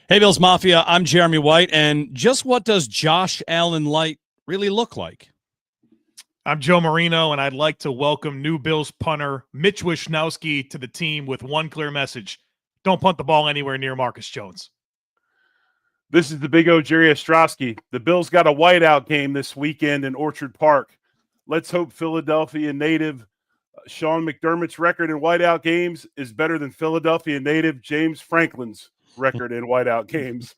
Hey, Bills Mafia, I'm Jeremy White, and just what does Josh Allen Lite really look like? I'm Joe Marino, and I'd like to welcome new Bills punter Mitch Wishnowski to the team with one clear message. Don't punt the ball anywhere near Marcus Jones. This is the Big O, Jerry Ostrowski. The Bills got a whiteout game this weekend in Orchard Park. Let's hope Philadelphia native Sean McDermott's record in whiteout games is better than Philadelphia native James Franklin's record in whiteout games.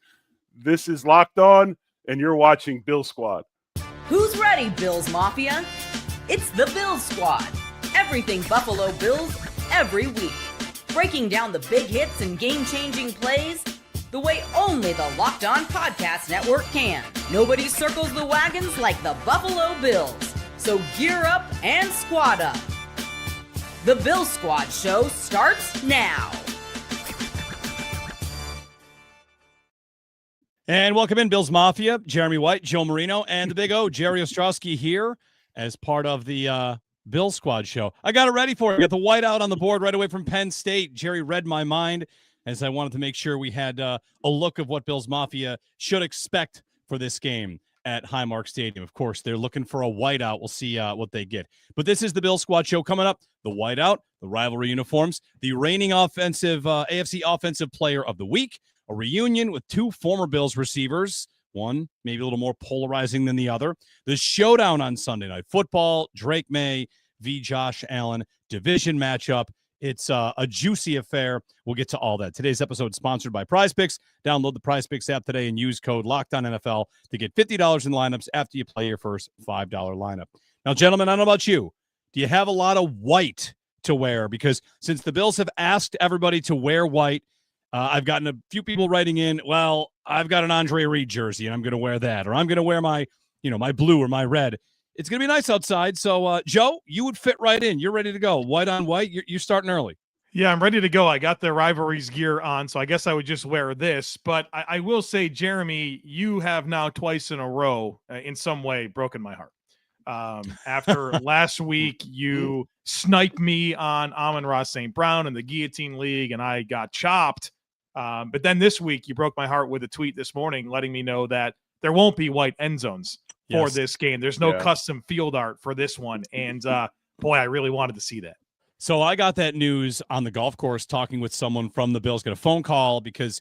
This is Locked On, and you're watching Bill Squad. Who's ready, Bills Mafia? It's the Bills Squad. Everything Buffalo Bills, every week. Breaking down the big hits and game-changing plays the way only the Locked On Podcast Network can. Nobody circles the wagons like the Buffalo Bills. So gear up and squad up. The Bill Squad show starts now. And welcome in, Bills Mafia. Jeremy White, Joe Marino, and the Big O, Jerry Ostrowski here as part of the Bill Squad show. I got it ready for you. I got the whiteout on the board right away from Penn State. Jerry read my mind as I wanted to make sure we had a look of what Bills Mafia should expect for this game at Highmark Stadium. Of course, they're looking for a whiteout. We'll see what they get. But this is the Bill Squad show coming up. The whiteout, the rivalry uniforms, the reigning AFC Offensive Player of the Week, a reunion with two former Bills receivers, one maybe a little more polarizing than the other, the showdown on Sunday Night Football, Drake Maye v. Josh Allen, division matchup. It's a juicy affair. We'll get to all that. Today's episode is sponsored by Prize Picks. Download the Prize Picks app today and use code LOCKEDONNFL to get $50 in lineups after you play your first $5 lineup. Now, gentlemen, I don't know about you. Do you have a lot of white to wear? Because since the Bills have asked everybody to wear white, I've gotten a few people writing in, well, I've got an Andre Reed jersey and I'm going to wear that, or I'm going to wear my blue or my red. It's going to be nice outside. So, Joe, you would fit right in. You're ready to go. White on white. You're starting early. Yeah, I'm ready to go. I got the rivalries gear on, so I guess I would just wear this. But I will say, Jeremy, you have now twice in a row, in some way, broken my heart. After last week, you sniped me on Amon-Ra St. Brown in the Guillotine League, and I got chopped. But then this week, you broke my heart with a tweet this morning letting me know that there won't be white end zones for this game. There's no custom field art for this one. And, boy, I really wanted to see that. So I got that news on the golf course talking with someone from the Bills. Got a phone call because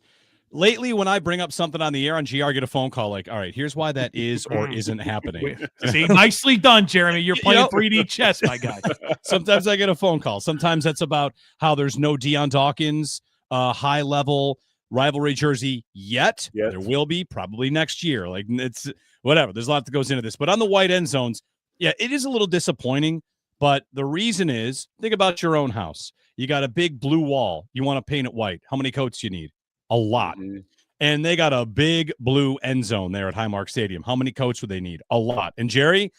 lately when I bring up something on the air on GR, I get a phone call like, all right, here's why that is or isn't happening. See, nicely done, Jeremy. You're playing 3D chess, my guy. Sometimes I get a phone call. Sometimes that's about how there's no Deion Dawkins high-level rivalry jersey yet. There will be probably next year. Like, it's whatever. There's a lot that goes into this. But on the white end zones, yeah, it is a little disappointing. But the reason is, think about your own house. You got a big blue wall. You want to paint it white. How many coats do you need? A lot. Mm-hmm. And they got a big blue end zone there at Highmark Stadium. How many coats would they need? A lot. And Jerry,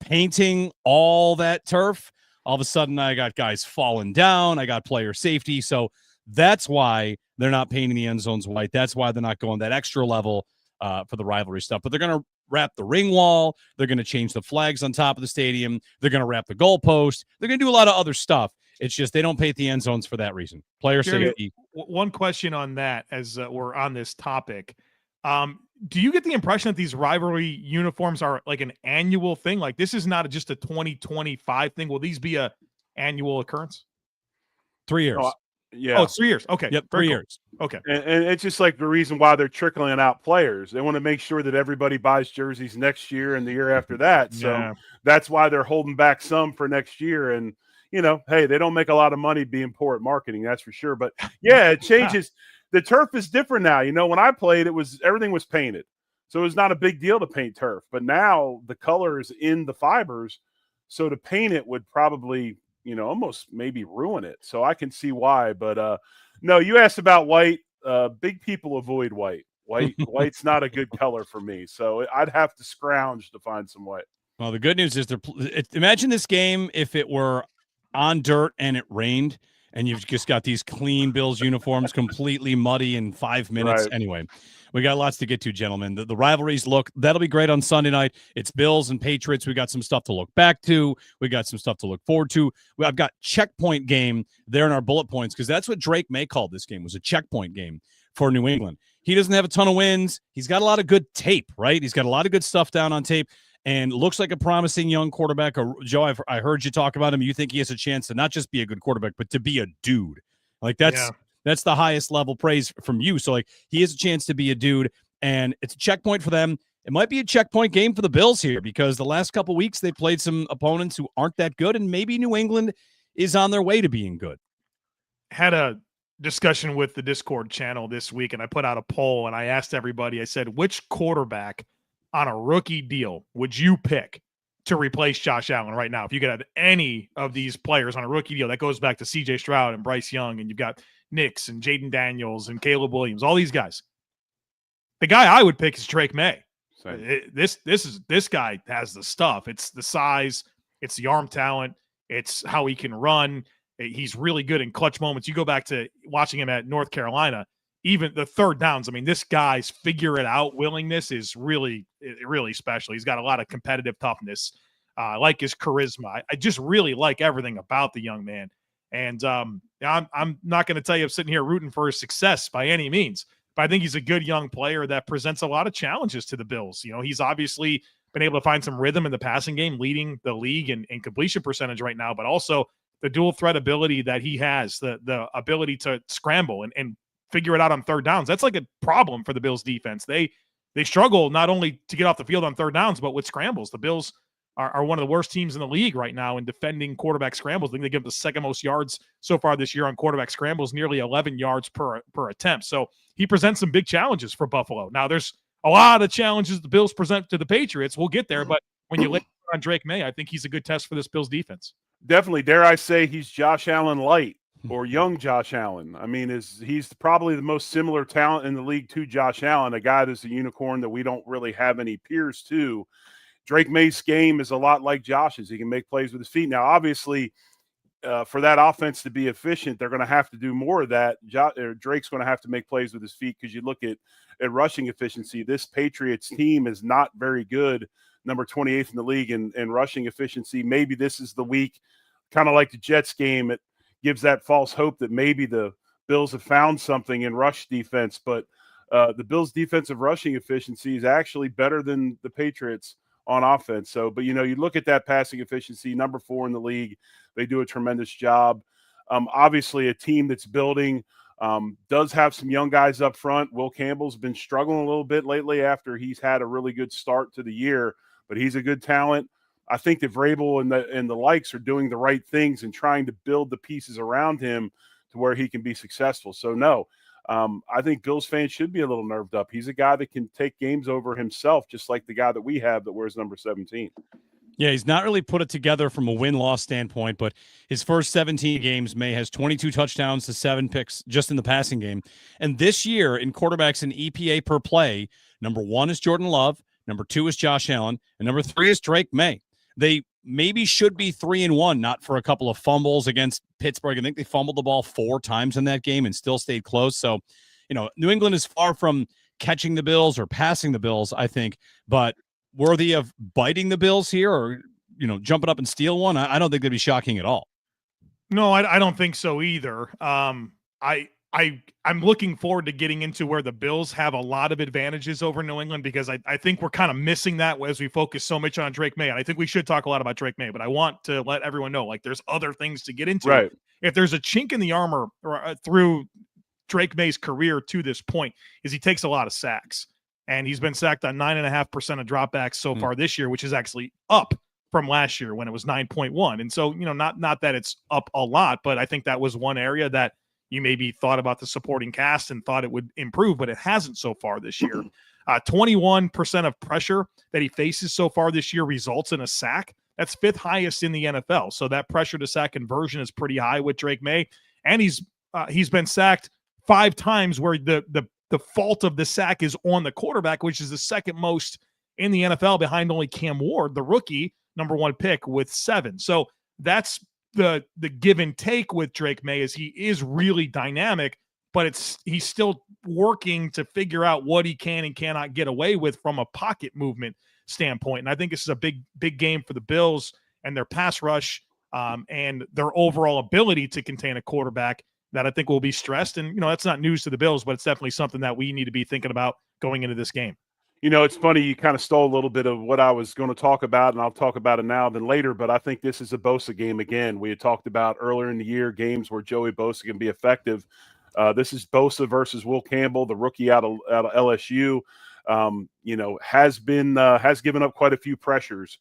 painting all that turf, all of a sudden I got guys falling down. I got player safety. So that's why they're not painting the end zones white. That's why they're not going that extra level for the rivalry stuff. But they're going to wrap the ring wall. They're going to change the flags on top of the stadium. They're going to wrap the goalpost. They're going to do a lot of other stuff. It's just they don't paint the end zones for that reason. Player safety. One question on that as we're on this topic. Do you get the impression that these rivalry uniforms are like an annual thing? Like this is not just a 2025 thing. Will these be a annual occurrence? 3 years. Yeah. Oh, it's 3 years. Okay. Yep. 3 years. Okay. And it's just like the reason why they're trickling out players. They want to make sure that everybody buys jerseys next year and the year after that. So that's why they're holding back some for next year. And, hey, they don't make a lot of money being poor at marketing, that's for sure. But, yeah, it changes. The turf is different now. When I played, everything was painted. So it was not a big deal to paint turf. But now the color is in the fibers. So to paint it would probably – almost maybe ruin it. So I can see why. But no, you asked about white. Big people avoid white. White's not a good color for me. So I'd have to scrounge to find some white. Well, the good news is imagine this game if it were on dirt and it rained and you've just got these clean Bills uniforms completely muddy in 5 minutes. Right. Anyway, we got lots to get to, gentlemen. The rivalries that'll be great on Sunday night. It's Bills and Patriots. We got some stuff to look back to. We got some stuff to look forward to. I've got checkpoint game there in our bullet points because that's what Drake Maye called this game, was a checkpoint game for New England. he doesn't have a ton of wins. He's got a lot of good tape, right? He's got a lot of good stuff down on tape and looks like a promising young quarterback. Joe, I heard you talk about him. You think he has a chance to not just be a good quarterback, but to be a dude. Like that's the highest level praise from you. So like he has a chance to be a dude, and it's a checkpoint for them. It might be a checkpoint game for the Bills here because the last couple weeks they played some opponents who aren't that good, and maybe New England is on their way to being good. Had a discussion with the Discord channel this week, and I put out a poll, and I asked everybody, I said, which quarterback on a rookie deal would you pick to replace Josh Allen right now? If you could have any of these players on a rookie deal, that goes back to CJ Stroud and Bryce Young, and you've got Nix and Jaden Daniels and Caleb Williams, all these guys. The guy I would pick is Drake Maye. This guy has the stuff. It's the size, it's the arm talent, it's how he can run. He's really good in clutch moments. You go back to watching him at North Carolina, even the third downs. I mean, this guy's figure it out willingness is really, really special. He's got a lot of competitive toughness. I like his charisma. I just really like everything about the young man. And I'm not going to tell you I'm sitting here rooting for his success by any means, but I think he's a good young player that presents a lot of challenges to the Bills. You know, he's obviously been able to find some rhythm in the passing game, leading the league in completion percentage right now, but also the dual threat ability that he has, the ability to scramble and figure it out on third downs. That's like a problem for the Bills defense. They struggle not only to get off the field on third downs, but with scrambles. The Bills are one of the worst teams in the league right now in defending quarterback scrambles. I think they give the second most yards so far this year on quarterback scrambles, nearly 11 yards per attempt. So he presents some big challenges for Buffalo. Now, there's a lot of challenges the Bills present to the Patriots. We'll get there, but when you lay on Drake Maye, I think he's a good test for this Bills defense. Definitely. Dare I say he's Josh Allen light or young Josh Allen. I mean, he's probably the most similar talent in the league to Josh Allen, a guy that's a unicorn that we don't really have any peers to. Drake Maye's game is a lot like Josh's. He can make plays with his feet. Now, obviously, for that offense to be efficient, they're going to have to do more of that. Drake's going to have to make plays with his feet because you look at rushing efficiency. This Patriots team is not very good, number 28th in the league in rushing efficiency. Maybe this is the week, kind of like the Jets game. It gives that false hope that maybe the Bills have found something in rush defense. But the Bills' defensive rushing efficiency is actually better than the Patriots on offense. So, but you look at that passing efficiency, number 4 in the league. They do a tremendous job. Obviously, a team that's building does have some young guys up front. Will Campbell's been struggling a little bit lately after he's had a really good start to the year, but he's a good talent. I think that Vrabel and the likes are doing the right things and trying to build the pieces around him to where he can be successful. So, no. I think Bills fans should be a little nerved up. He's a guy that can take games over himself, just like the guy that we have that wears number 17. Yeah, he's not really put it together from a win-loss standpoint, but his first 17 games, Maye has 22 touchdowns to 7 picks just in the passing game. And this year in quarterbacks in EPA per play, number 1 is Jordan Love, number 2 is Josh Allen, and number 3 is Drake Maye. They maybe should be 3-1, not for a couple of fumbles against Pittsburgh. I think they fumbled the ball 4 times in that game and still stayed close. So, New England is far from catching the Bills or passing the Bills, I think, but worthy of biting the Bills here or, jumping up and steal one. I don't think that'd be shocking at all. No, I don't think so either. I'm looking forward to getting into where the Bills have a lot of advantages over New England because I think we're kind of missing that as we focus so much on Drake Maye. And I think we should talk a lot about Drake Maye, but I want to let everyone know, there's other things to get into. Right. If there's a chink in the armor through Drake Maye's career to this point is he takes a lot of sacks. And he's been sacked on 9.5% of dropbacks so far this year, which is actually up from last year when it was 9.1. And so, not that it's up a lot, but I think that was one area that you maybe thought about the supporting cast and thought it would improve, but it hasn't so far this year. 21% of pressure that he faces so far this year results in a sack. That's 5th highest in the NFL. So that pressure to sack conversion is pretty high with Drake Maye. And he's been sacked 5 times where the fault of the sack is on the quarterback, which is the second most in the NFL behind only Cam Ward, the rookie, number 1 pick with 7. So that's the give and take with Drake Maye is he is really dynamic, but he's still working to figure out what he can and cannot get away with from a pocket movement standpoint. And I think this is a big game for the Bills and their pass rush and their overall ability to contain a quarterback that I think will be stressed. And, that's not news to the Bills, but it's definitely something that we need to be thinking about going into this game. It's funny, you kind of stole a little bit of what I was going to talk about, and I'll talk about it now than later, but I think this is a Bosa game again. We had talked about earlier in the year games where Joey Bosa can be effective. This is Bosa versus Will Campbell, the rookie out of LSU. Has given up quite a few pressures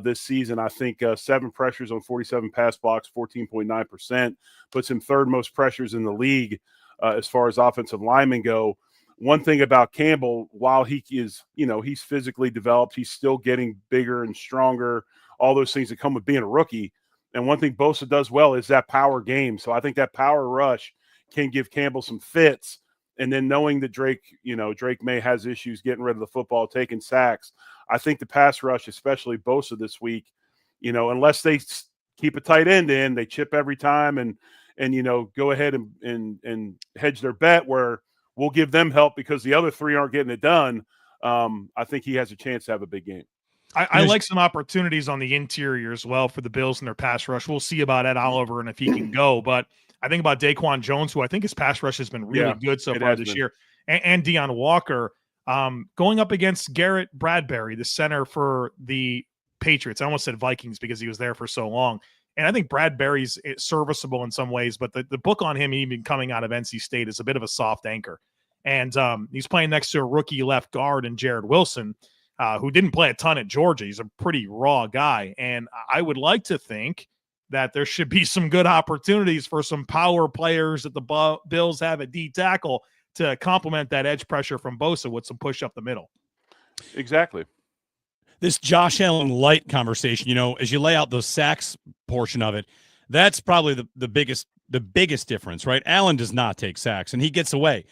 this season. I think 7 pressures on 47 pass blocks, 14.9%, puts him third most pressures in the league as far as offensive linemen go. One thing about Campbell, while he is, he's physically developed, he's still getting bigger and stronger, all those things that come with being a rookie. And one thing Bosa does well is that power game. So I think that power rush can give Campbell some fits. And then knowing that Drake Maye has issues getting rid of the football, taking sacks, I think the pass rush, especially Bosa this week, unless they keep a tight end in, they chip every time and go ahead and hedge their bet where we'll give them help because the other 3 aren't getting it done. I think he has a chance to have a big game. I like some opportunities on the interior as well for the Bills and their pass rush. We'll see about Ed Oliver and if he can go, but I think about Daquan Jones, who I think his pass rush has been really good so far this year, and Deion Walker going up against Garrett Bradbury, the center for the Patriots. I almost said Vikings because he was there for so long. And I think Bradbury's serviceable in some ways, but the book on him, even coming out of NC State, is a bit of a soft anchor. And he's playing next to a rookie left guard in Jared Wilson, who didn't play a ton at Georgia. He's a pretty raw guy. And I would like to think that there should be some good opportunities for some power players that the Bills have at D tackle to complement that edge pressure from Bosa with some push up the middle. Exactly. This Josh Allen Lite conversation, as you lay out the sacks portion of it, that's probably the biggest difference, right? Allen does not take sacks, and he gets away.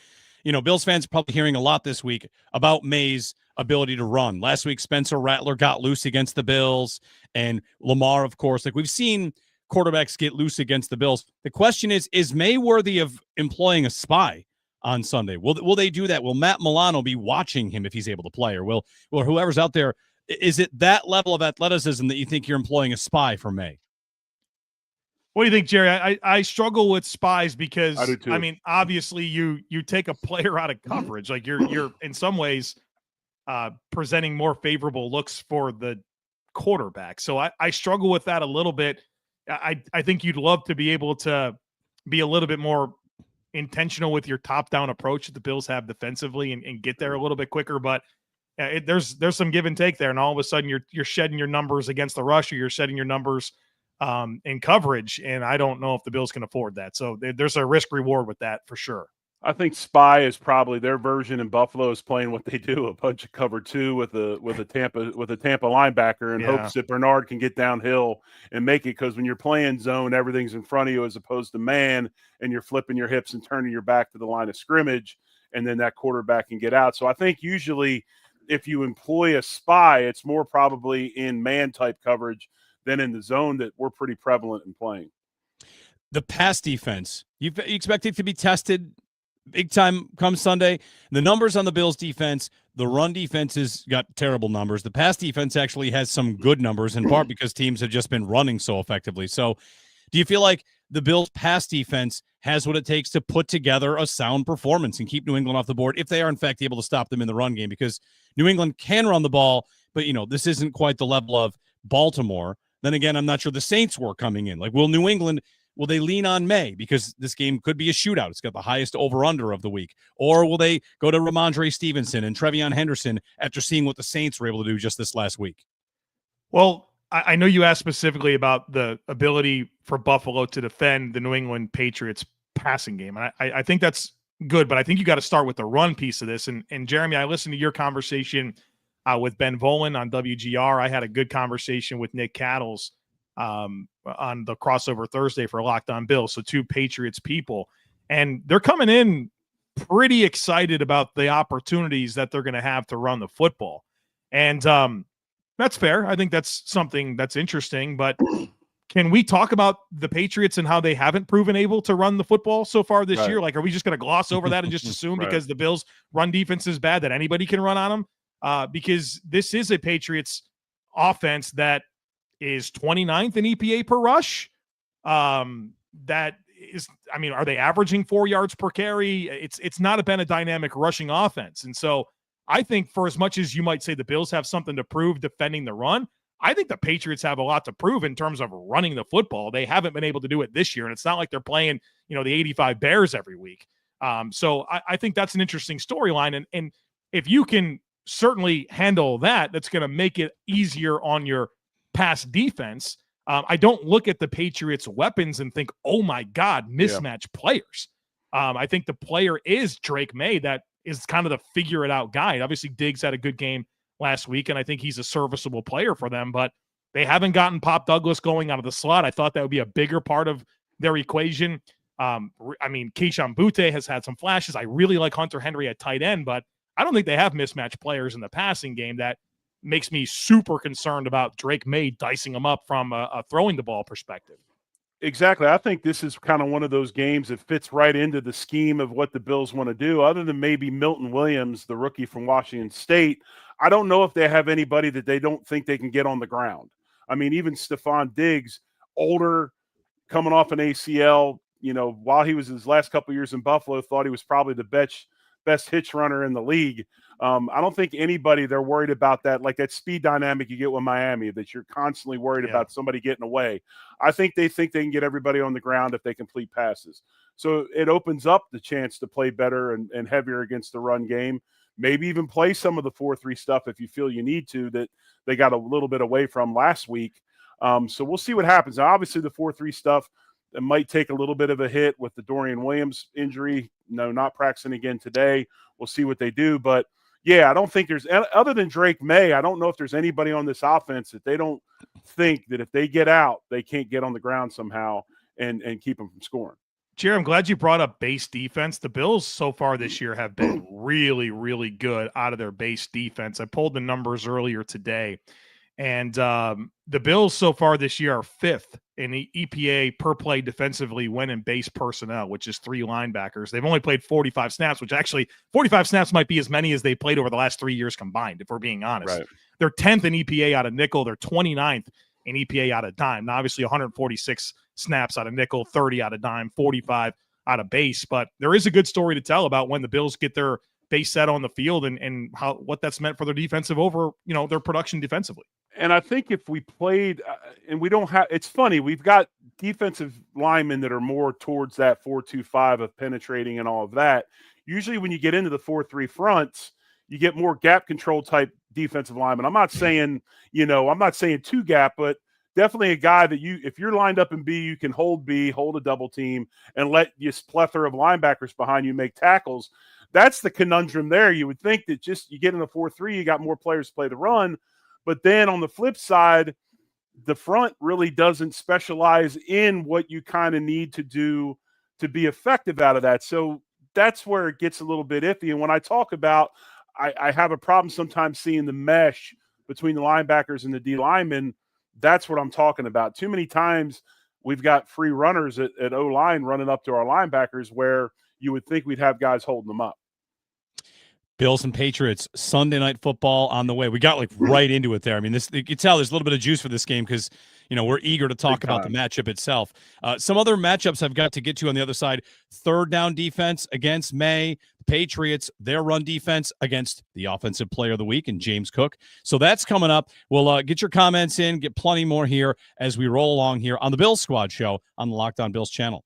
Bills fans are probably hearing a lot this week about Maye's ability to run. Last week, Spencer Rattler got loose against the Bills, and Lamar, of course. Like, we've seen quarterbacks get loose against the Bills. The question is Maye worthy of employing a spy on Sunday? Will they do that? Will Matt Milano be watching him if he's able to play, or will whoever's out there? Is it that level of athleticism that you think you're employing a spy for Maye? What do you think, Jerry? I struggle with spies because, I do too. I mean, obviously you take a player out of coverage. Like you're in some ways presenting more favorable looks for the quarterback. So I struggle with that a little bit. I think you'd love to be able to be a little bit more intentional with your top-down approach that the Bills have defensively and get there a little bit quicker. But there's some give and take there, and all of a sudden you're shedding your numbers against the rush, or you're shedding your numbers in coverage, and I don't know if the Bills can afford that. So there's a risk reward with that for sure. I think spy is probably their version, and Buffalo is playing what they do, a bunch of cover 2 with a Tampa linebacker, and hopes that Bernard can get downhill and make it, because when you're playing zone, everything's in front of you as opposed to man, and you're flipping your hips and turning your back to the line of scrimmage, and then that quarterback can get out. So I think usually if you employ a spy, it's more probably in man type coverage than in the zone that we're pretty prevalent in playing. The pass defense, you expect it to be tested big time come Sunday. The numbers on the Bills defense, the run defense has got terrible numbers. The pass defense actually has some good numbers, in part because teams have just been running so effectively. So do you feel like the Bills pass defense has what it takes to put together a sound performance and keep New England off the board if they are in fact able to stop them in the run game? Because New England can run the ball, but this isn't quite the level of Baltimore. Then again, I'm not sure the Saints were coming in. Like, will they lean on Maye because this game could be a shootout? It's got the highest over-under of the week. Or will they go to Ramondre Stevenson and Trevion Henderson after seeing what the Saints were able to do just this last week? Well, I know you asked specifically about the ability for Buffalo to defend the New England Patriots passing game. And I think that's good, but I think you got to start with the run piece of this. And Jeremy, I listened to your conversation with Ben Volen on WGR. I had a good conversation with Nick Cattles on the crossover Thursday for Locked On Bills. So 2 Patriots people, and they're coming in pretty excited about the opportunities that they're going to have to run the football. And that's fair. I think that's something that's interesting, but can we talk about the Patriots and how they haven't proven able to run the football so far this year? Like, are we just going to gloss over that and just assume because the Bills run defense is bad that anybody can run on them? Because this is a Patriots offense that is 29th in EPA per rush. That are they averaging 4 yards per carry? It's not been a dynamic rushing offense. And so I think for as much as you might say the Bills have something to prove defending the run, I think the Patriots have a lot to prove in terms of running the football. They haven't been able to do it this year, and it's not like they're playing, the 85 Bears every week. So I think that's an interesting storyline. And if you can certainly handle that, that's going to make it easier on your pass defense. I don't look at the Patriots' weapons and think, oh my God, mismatched players. I think the player is Drake Maye. That is kind of the figure it out guy. Obviously, Diggs had a good game last week, and I think he's a serviceable player for them, but they haven't gotten Pop Douglas going out of the slot. I thought that would be a bigger part of their equation. Keyshawn Butte has had some flashes. I really like Hunter Henry at tight end, but I don't think they have mismatched players in the passing game. That makes me super concerned about Drake Maye dicing them up from a throwing the ball perspective. Exactly. I think this is kind of one of those games that fits right into the scheme of what the Bills want to do, other than maybe Milton Williams, the rookie from Washington State. I don't know if they have anybody that they don't think they can get on the ground. I mean, even Stefan Diggs, older, coming off an ACL, while he was his last couple of years in Buffalo, thought he was probably the best hitch runner in the league. I don't think anybody they're worried about that, like that speed dynamic you get with Miami, that you're constantly worried about somebody getting away. I think they can get everybody on the ground if they complete passes. So it opens up the chance to play better and heavier against the run game. Maybe even play some of the 4-3 stuff if you feel you need to, that they got a little bit away from last week. So we'll see what happens. Now, obviously, the 4-3 stuff, it might take a little bit of a hit with the Dorian Williams injury. No, not practicing again today. We'll see what they do. But, yeah, I don't think there's – other than Drake Maye, I don't know if there's anybody on this offense that they don't think that if they get out, they can't get on the ground somehow and keep them from scoring. Jerry, I'm glad you brought up base defense. The Bills so far this year have been really, really good out of their base defense. I pulled the numbers earlier today, and the Bills so far this year are 5th in the EPA per play defensively when in base personnel, which is 3 linebackers. They've only played 45 snaps, which actually 45 snaps might be as many as they played over the last 3 years combined, if we're being honest. Right. They're 10th in EPA out of nickel. They're 29th in EPA out of dime. Now, obviously, 146 snaps out of nickel, 30 out of dime, 45 out of base. But there is a good story to tell about when the Bills get their base set on the field and what that's meant for their defensive over, their production defensively. And I think if we played, and we don't have, it's funny, we've got defensive linemen that are more towards that 4-2-5 of penetrating and all of that. Usually when you get into the 4-3 fronts, you get more gap control type defensive linemen. I'm not saying, I'm not saying 2 gap, but definitely a guy that if you're lined up in B, you can hold B, hold a double team, and let this plethora of linebackers behind you make tackles. That's the conundrum there. You would think that just you get in the 4-3, you got more players to play the run. But then on the flip side, the front really doesn't specialize in what you kind of need to do to be effective out of that. So that's where it gets a little bit iffy. And when I talk about, I have a problem sometimes seeing the mesh between the linebackers and the D linemen. That's what I'm talking about. Too many times we've got free runners at O-line running up to our linebackers where you would think we'd have guys holding them up. Bills and Patriots, Sunday Night Football on the way. We got right into it there. I mean, you can tell there's a little bit of juice for this game because, we're eager to talk about the matchup itself. Some other matchups I've got to get to on the other side. Third down defense against Maye. Patriots, their run defense against the offensive player of the week and James Cook. So that's coming up. We'll get your comments in, get plenty more here as we roll along here on the Bills Squad show on the Locked On Bills channel.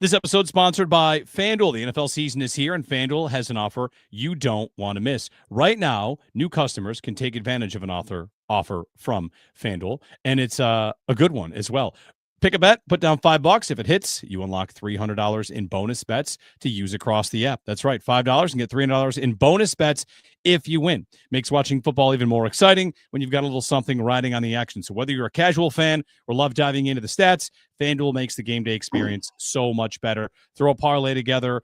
This episode sponsored by FanDuel. The NFL season is here, and FanDuel has an offer you don't want to miss. Right now, new customers can take advantage of an offer from FanDuel, and it's a good one as well. Pick a bet, put down $5. If it hits, you unlock $300 in bonus bets to use across the app. That's right, $5 and get $300 in bonus bets if you win. Makes watching football even more exciting when you've got a little something riding on the action. So whether you're a casual fan or love diving into the stats, FanDuel makes the game day experience so much better. Throw a parlay together.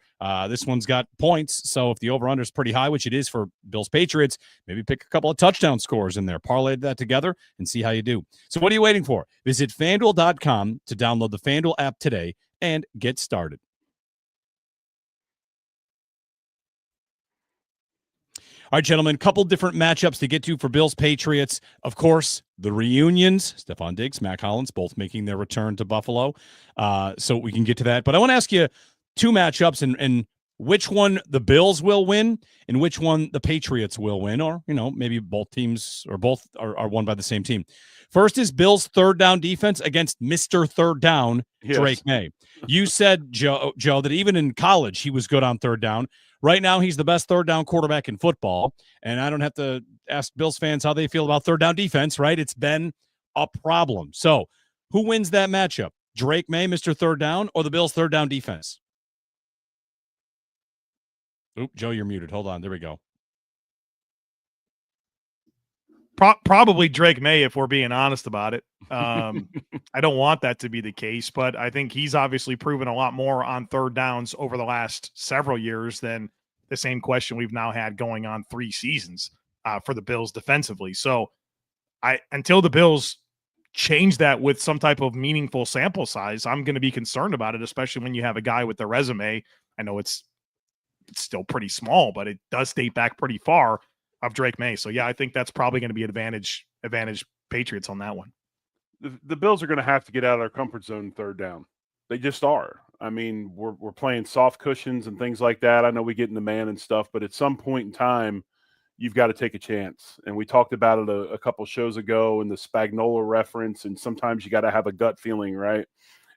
This one's got points, so if the over-under is pretty high, which it is for Bills-Patriots, maybe pick a couple of touchdown scores in there. Parlay that together and see how you do. So what are you waiting for? Visit FanDuel.com to download the FanDuel app today and get started. All right, gentlemen, couple different matchups to get to for Bills-Patriots. Of course, the reunions, Stefan Diggs, Mac Hollins, both making their return to Buffalo. So we can get to that. But I want to ask you two matchups and which one the Bills will win and which one the Patriots will win, or, maybe both teams or both are won by the same team. First is Bills' third down defense against Mr. Third Down, Drake Maye. You said, Joe, that even in college, he was good on third down. Right now, he's the best third down quarterback in football. And I don't have to ask Bills fans how they feel about third down defense, right? It's been a problem. So who wins that matchup? Drake Maye, Mr. Third Down, or the Bills' third down defense? Oop, Joe, you're muted. Hold on. There we go. Probably Drake Maye, if we're being honest about it. I don't want that to be the case, but I think he's obviously proven a lot more on third downs over the last several years than the same question we've now had going on 3 seasons for the Bills defensively. So until the Bills change that with some type of meaningful sample size, I'm going to be concerned about it, especially when you have a guy with the resume. I know it's still pretty small, but it does date back pretty far, of Drake Maye. So yeah, I think that's probably going to be advantage Patriots on that one. The Bills are going to have to get out of their comfort zone third down. They just are. I mean, we're playing soft cushions and things like that. I know we get in the man and stuff, but at some point in time, you've got to take a chance. And we talked about it a couple shows ago in the Spagnuolo reference, and sometimes you got to have a gut feeling, right?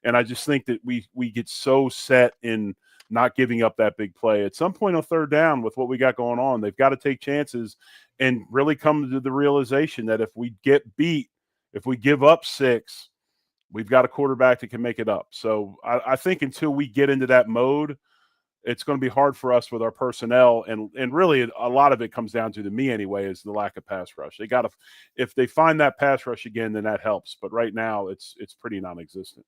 And I just think that we get so set in not giving up that big play. At some point on third down with what we got going on, they've got to take chances and really come to the realization that if we get beat, if we give up 6, we've got a quarterback that can make it up. So I think until we get into that mode, it's going to be hard for us with our personnel. And really a lot of it comes down to me anyway, is the lack of pass rush. They got to, if they find that pass rush again, then that helps. But right now it's pretty non-existent.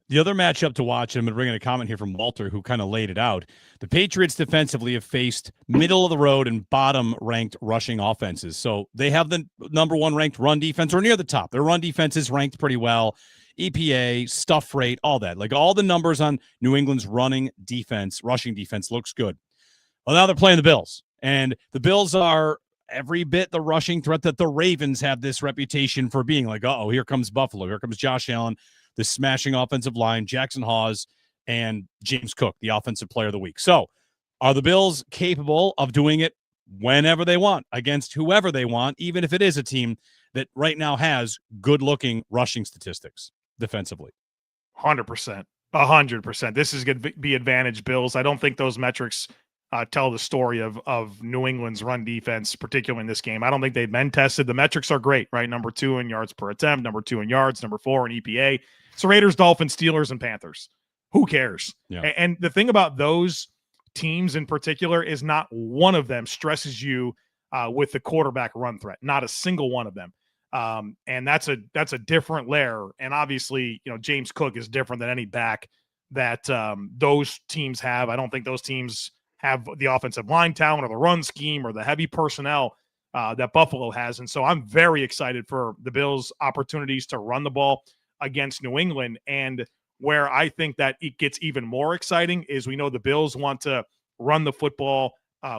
The other matchup to watch, and I'm going to bring in a comment here from Walter, who kind of laid it out. The Patriots defensively have faced middle-of-the-road and bottom-ranked rushing offenses. So they have the number 1 ranked run defense, or near the top. Their run defense is ranked pretty well. EPA, stuff rate, all that. Like all the numbers on New England's rushing defense looks good. Well, now they're playing the Bills. And the Bills are every bit the rushing threat that the Ravens have this reputation for being. Like, uh-oh, here comes Buffalo. Here comes Josh Allen, the smashing offensive line, Jackson Hawes, and James Cook, the offensive player of the week. So are the Bills capable of doing it whenever they want, against whoever they want, even if it is a team that right now has good-looking rushing statistics defensively? 100%. 100%. This is going to be advantage Bills. I don't think those metrics tell the story of New England's run defense, particularly in this game. I don't think they've been tested. The metrics are great, right? Number 2 in yards per attempt, number 2 in yards, number 4 in EPA. So Raiders, Dolphins, Steelers, and Panthers. Who cares? Yeah. And the thing about those teams in particular is not one of them stresses you with the quarterback run threat. Not a single one of them. And that's a different layer. And obviously, James Cook is different than any back that those teams have. I don't think those teams have the offensive line talent or the run scheme or the heavy personnel that Buffalo has. And so I'm very excited for the Bills' opportunities to run the ball against New England. And where I think that it gets even more exciting is we know the Bills want to run the football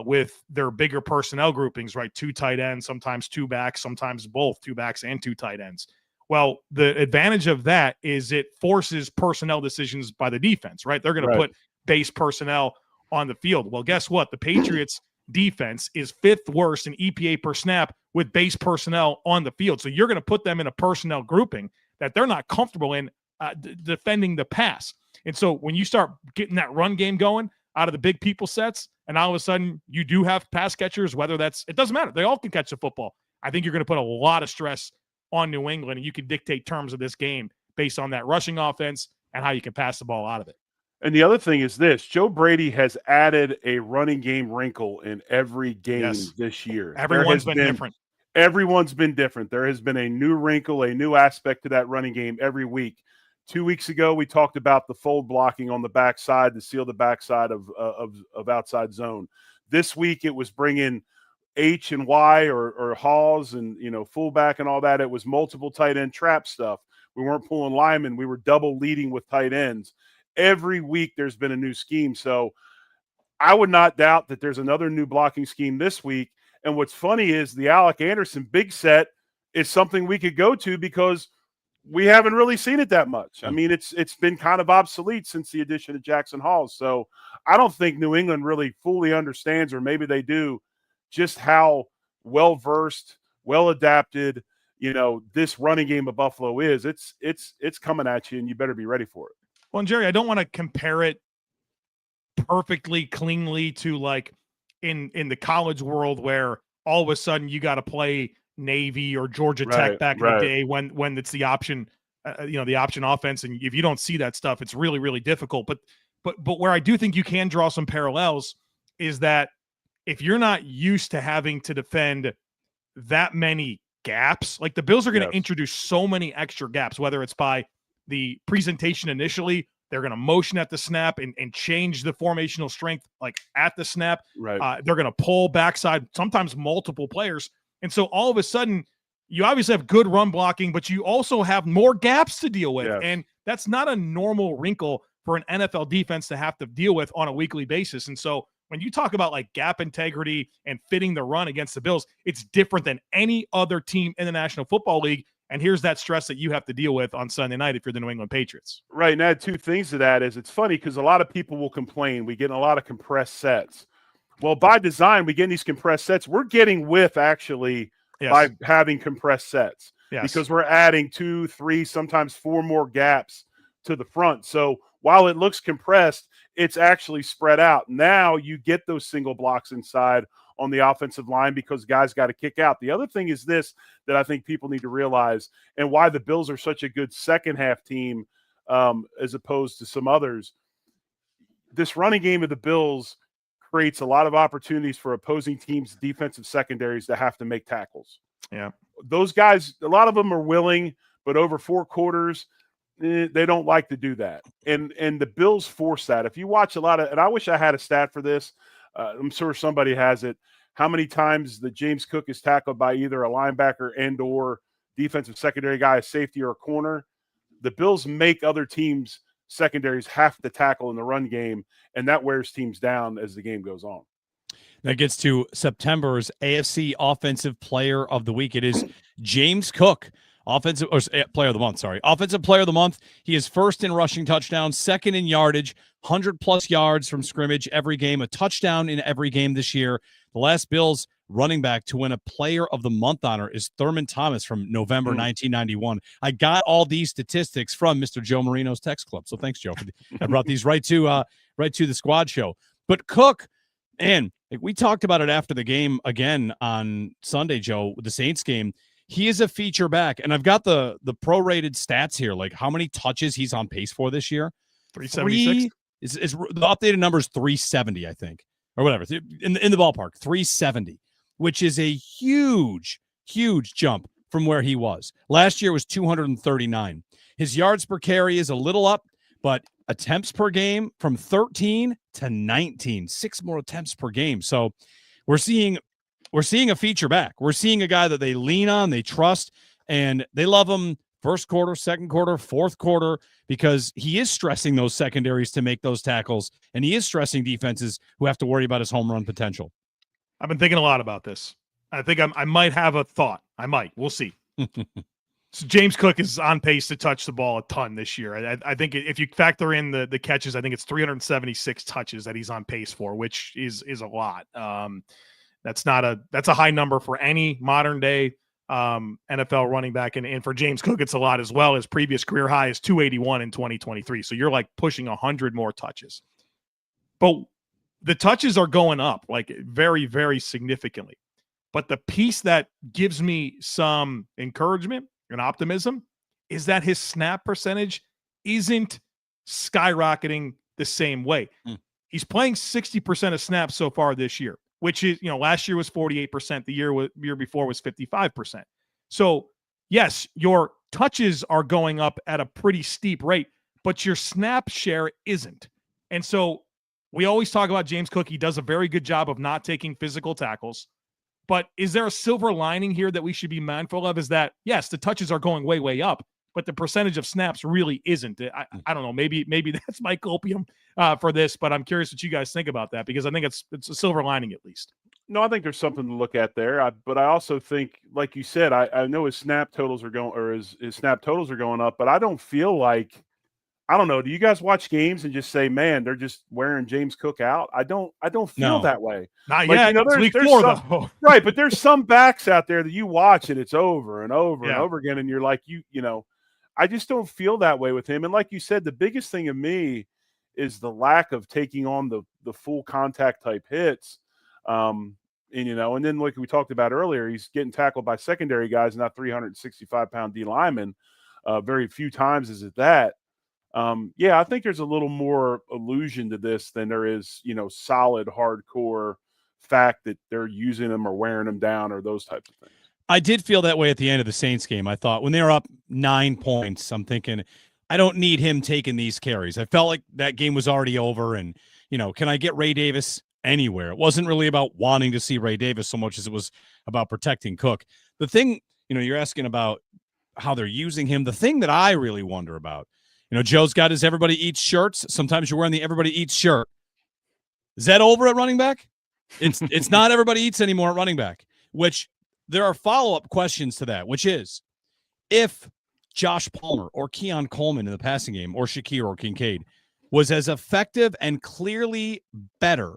with their bigger personnel groupings, right? 2 tight ends, sometimes 2 backs, sometimes both 2 backs and 2 tight ends. Well, the advantage of that is it forces personnel decisions by the defense, right? They're going to put base personnel on the field. Well, guess what? The Patriots defense is 5th worst in EPA per snap with base personnel on the field. So you're going to put them in a personnel grouping that they're not comfortable in defending the pass. And so when you start getting that run game going out of the big people sets, and all of a sudden you do have pass catchers, whether it doesn't matter. They all can catch the football. I think you're going to put a lot of stress on New England, and you can dictate terms of this game based on that rushing offense and how you can pass the ball out of it. And the other thing is this: Joe Brady has added a running game wrinkle in every game this year. Everyone's been different. Everyone's been different. There has been a new wrinkle, a new aspect to that running game every week. 2 weeks ago, we talked about the fold blocking on the backside to seal the backside of outside zone. This week, it was bringing H and Y or Hawes and fullback and all that. It was multiple tight end trap stuff. We weren't pulling linemen. We were double leading with tight ends. Every week there's been a new scheme. So I would not doubt that there's another new blocking scheme this week. And what's funny is the Alec Anderson big set is something we could go to because we haven't really seen it that much. I mean, it's been kind of obsolete since the addition of Jackson Hall. So I don't think New England really fully understands, or maybe they do, just how well-versed, well-adapted, this running game of Buffalo is. It's coming at you, and you better be ready for it. Well, and Jerry, I don't want to compare it perfectly cleanly to like in the college world where all of a sudden you got to play Navy or Georgia Tech back in the day when it's the option, the option offense. And if you don't see that stuff, it's really, really difficult. But where I do think you can draw some parallels is that if you're not used to having to defend that many gaps, like the Bills are going to introduce so many extra gaps, whether it's by the presentation initially, they're going to motion at the snap and change the formational strength like at the snap. Right. They're going to pull backside, sometimes multiple players. And so all of a sudden, you obviously have good run blocking, but you also have more gaps to deal with. Yes. And that's not a normal wrinkle for an NFL defense to have to deal with on a weekly basis. And so when you talk about like gap integrity and fitting the run against the Bills, it's different than any other team in the National Football League. And here's that stress that you have to deal with on Sunday night if you're the New England Patriots. Right. And add two things to that is it's funny because a lot of people will complain. We get a lot of compressed sets. Well, by design, we get these compressed sets. We're getting width actually by having compressed sets because we're adding 2, 3, sometimes 4 more gaps to the front. So while it looks compressed, it's actually spread out. Now you get those single blocks inside on the offensive line because guys got to kick out. The other thing is this that I think people need to realize, and why the Bills are such a good second half team as opposed to some others. This running game of the Bills creates a lot of opportunities for opposing teams' defensive secondaries to have to make tackles. Yeah. Those guys, a lot of them are willing, but over 4 quarters, they don't like to do that. And the Bills force that. If you watch a lot of – and I wish I had a stat for this. I'm sure somebody has it. How many times that James Cook is tackled by either a linebacker and or defensive secondary guy, a safety or a corner. The Bills make other teams' secondaries have to tackle in the run game, and that wears teams down as the game goes on. That gets to September's AFC Offensive Player of the Week. It is James Cook, Offensive Player of the Month. Offensive Player of the Month. He is first in rushing touchdowns, second in yardage, 100+ yards from scrimmage every game, a touchdown in every game this year. The last Bills running back to win a Player of the Month honor is Thurman Thomas from November 1991. I got all these statistics from Mr. Joe Marino's text club. So thanks, Joe. I brought these right to the squad show. But Cook, and we talked about it after the game again on Sunday, Joe, the Saints game. He is a feature back, and I've got the prorated stats here, like how many touches he's on pace for this year. 376. Is the updated number is 370, I think, or whatever, in the ballpark, 370, which is a huge jump from where he was. Last year was 239. His yards per carry is a little up, but attempts per game from 13 to 19, 6 more attempts per game. So we're seeing a feature back. We're seeing a guy that they lean on, they trust, and they love him first quarter, second quarter, fourth quarter, because he is stressing those secondaries to make those tackles, and he is stressing defenses who have to worry about his home run potential. I've been thinking a lot about this. I think I might have a thought. I might. We'll see. So James Cook is on pace to touch the ball a ton this year. I think if you factor in the catches, I think it's 376 touches that he's on pace for, which is a lot. That's a high number for any modern day NFL running back. And for James Cook, it's a lot as well. His previous career high is 281 in 2023. So you're like pushing 100 more touches. But the touches are going up like very, very significantly. But the piece that gives me some encouragement and optimism is that his snap percentage isn't skyrocketing the same way. He's playing 60% of snaps so far this year, which is, last year was 48%. The year before was 55%. So yes, your touches are going up at a pretty steep rate, but your snap share isn't. And so we always talk about James Cook. He does a very good job of not taking physical tackles. But is there a silver lining here that we should be mindful of? Is that, yes, the touches are going way, way up, but the percentage of snaps really isn't. I don't know. Maybe that's my copium for this, but I'm curious what you guys think about that, because I think it's a silver lining at least. No, I think there's something to look at there. But I also think, like you said, I know his snap totals are going, or his snap totals are going up, but I don't feel like, I don't know. Do you guys watch games and just say, man, they're just wearing James Cook out? I don't feel No. that way. Not Like, yet. It's week there's 4 some, though. right, but there's some backs out there that you watch and it's over and over and Yeah. over again, and you're like, you know, I just don't feel that way with him. And like you said, the biggest thing of me is the lack of taking on the full contact type hits. And, you know, and then like we talked about earlier, he's getting tackled by secondary guys, not 365-pound D linemen. Very few times is it that. Yeah, I think there's a little more illusion to this than there is, you know, solid, hardcore fact that they're using them or wearing them down or those types of things. I did feel that way at the end of the Saints game. I thought when they were up 9 points, I'm thinking, I don't need him taking these carries. I felt like that game was already over. And, you know, can I get Ray Davis anywhere? It wasn't really about wanting to see Ray Davis so much as it was about protecting Cook. The thing, you know, you're asking about how they're using him. The thing that I really wonder about, you know, Joe's got his everybody eats shirts. Sometimes you're wearing the everybody eats shirt. Is that over at running back? It's not everybody eats anymore at running back, which there are follow-up questions to that, which is if Josh Palmer or Keon Coleman in the passing game or Shakir or Kincaid was as effective and clearly better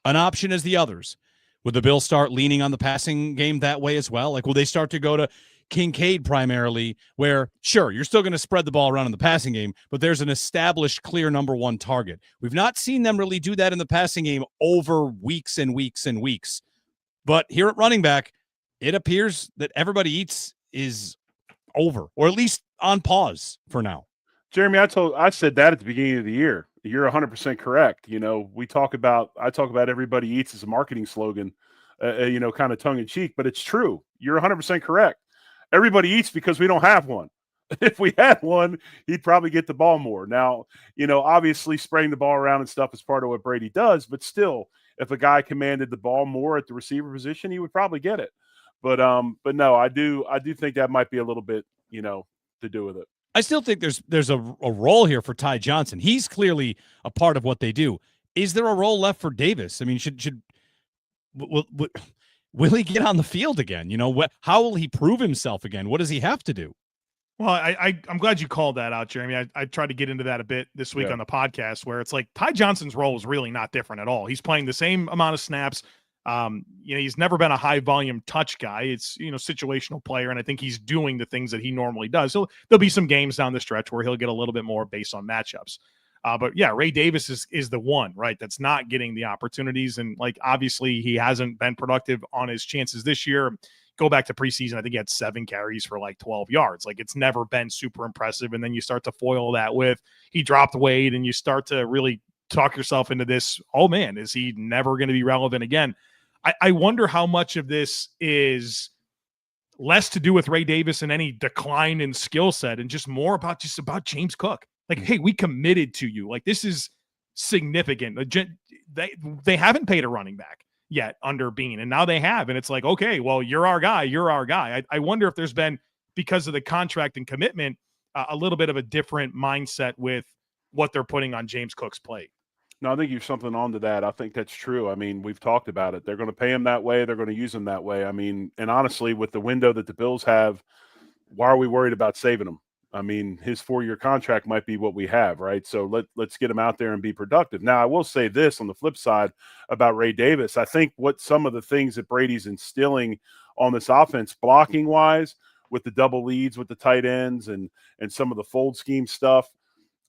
an option as the others, would the Bills start leaning on the passing game that way as well? Like, will they start to go to Kincaid primarily, where, sure, you're still going to spread the ball around in the passing game, but there's an established clear number one target? We've not seen them really do that in the passing game over weeks and weeks and weeks. But here at running back, it appears that everybody eats is over, or at least on pause for now. Jeremy, I said that at the beginning of the year. You're 100% correct. You know, I talk about everybody eats as a marketing slogan, you know, kind of tongue in cheek, but it's true. You're 100% correct. Everybody eats because we don't have one. If we had one, he'd probably get the ball more. Now, you know, obviously spraying the ball around and stuff is part of what Brady does, but still, if a guy commanded the ball more at the receiver position, he would probably get it. But no, I do think that might be a little bit, you know, to do with it. I still think there's a role here for Ty Johnson. He's clearly a part of what they do. Is there a role left for Davis? I mean, will he get on the field again? You know, how will he prove himself again? What does he have to do? Well, I'm glad you called that out, Jeremy. I tried to get into that a bit this week on the podcast, where it's like Ty Johnson's role is really not different at all. He's playing the same amount of snaps. You know, he's never been a high volume touch guy. It's, you know, situational player. And I think he's doing the things that he normally does. So there'll be some games down the stretch where he'll get a little bit more based on matchups. But yeah, Ray Davis is the one, right, that's not getting the opportunities. And like, obviously he hasn't been productive on his chances this year. Go back to preseason, I think he had 7 carries for like 12 yards. Like, it's never been super impressive. And then you start to foil that with he dropped weight, and you start to really talk yourself into this, oh man, is he never going to be relevant again? I wonder how much of this is less to do with Ray Davis and any decline in skill set, and just more about James Cook. Like, hey, we committed to you. Like, this is significant. They haven't paid a running back yet under Bean, and now they have. And it's like, okay, well, you're our guy. You're our guy. I wonder if there's been, because of the contract and commitment, a little bit of a different mindset with what they're putting on James Cook's plate. No, I think you've something onto that. I think that's true. I mean, we've talked about it. They're going to pay him that way. They're going to use him that way. I mean, and honestly, with the window that the Bills have, why are we worried about saving him? I mean, his 4-year contract might be what we have, right? So let's get him out there and be productive. Now, I will say this on the flip side about Ray Davis. I think what some of the things that Brady's instilling on this offense, blocking wise, with the double leads with the tight ends and some of the fold scheme stuff,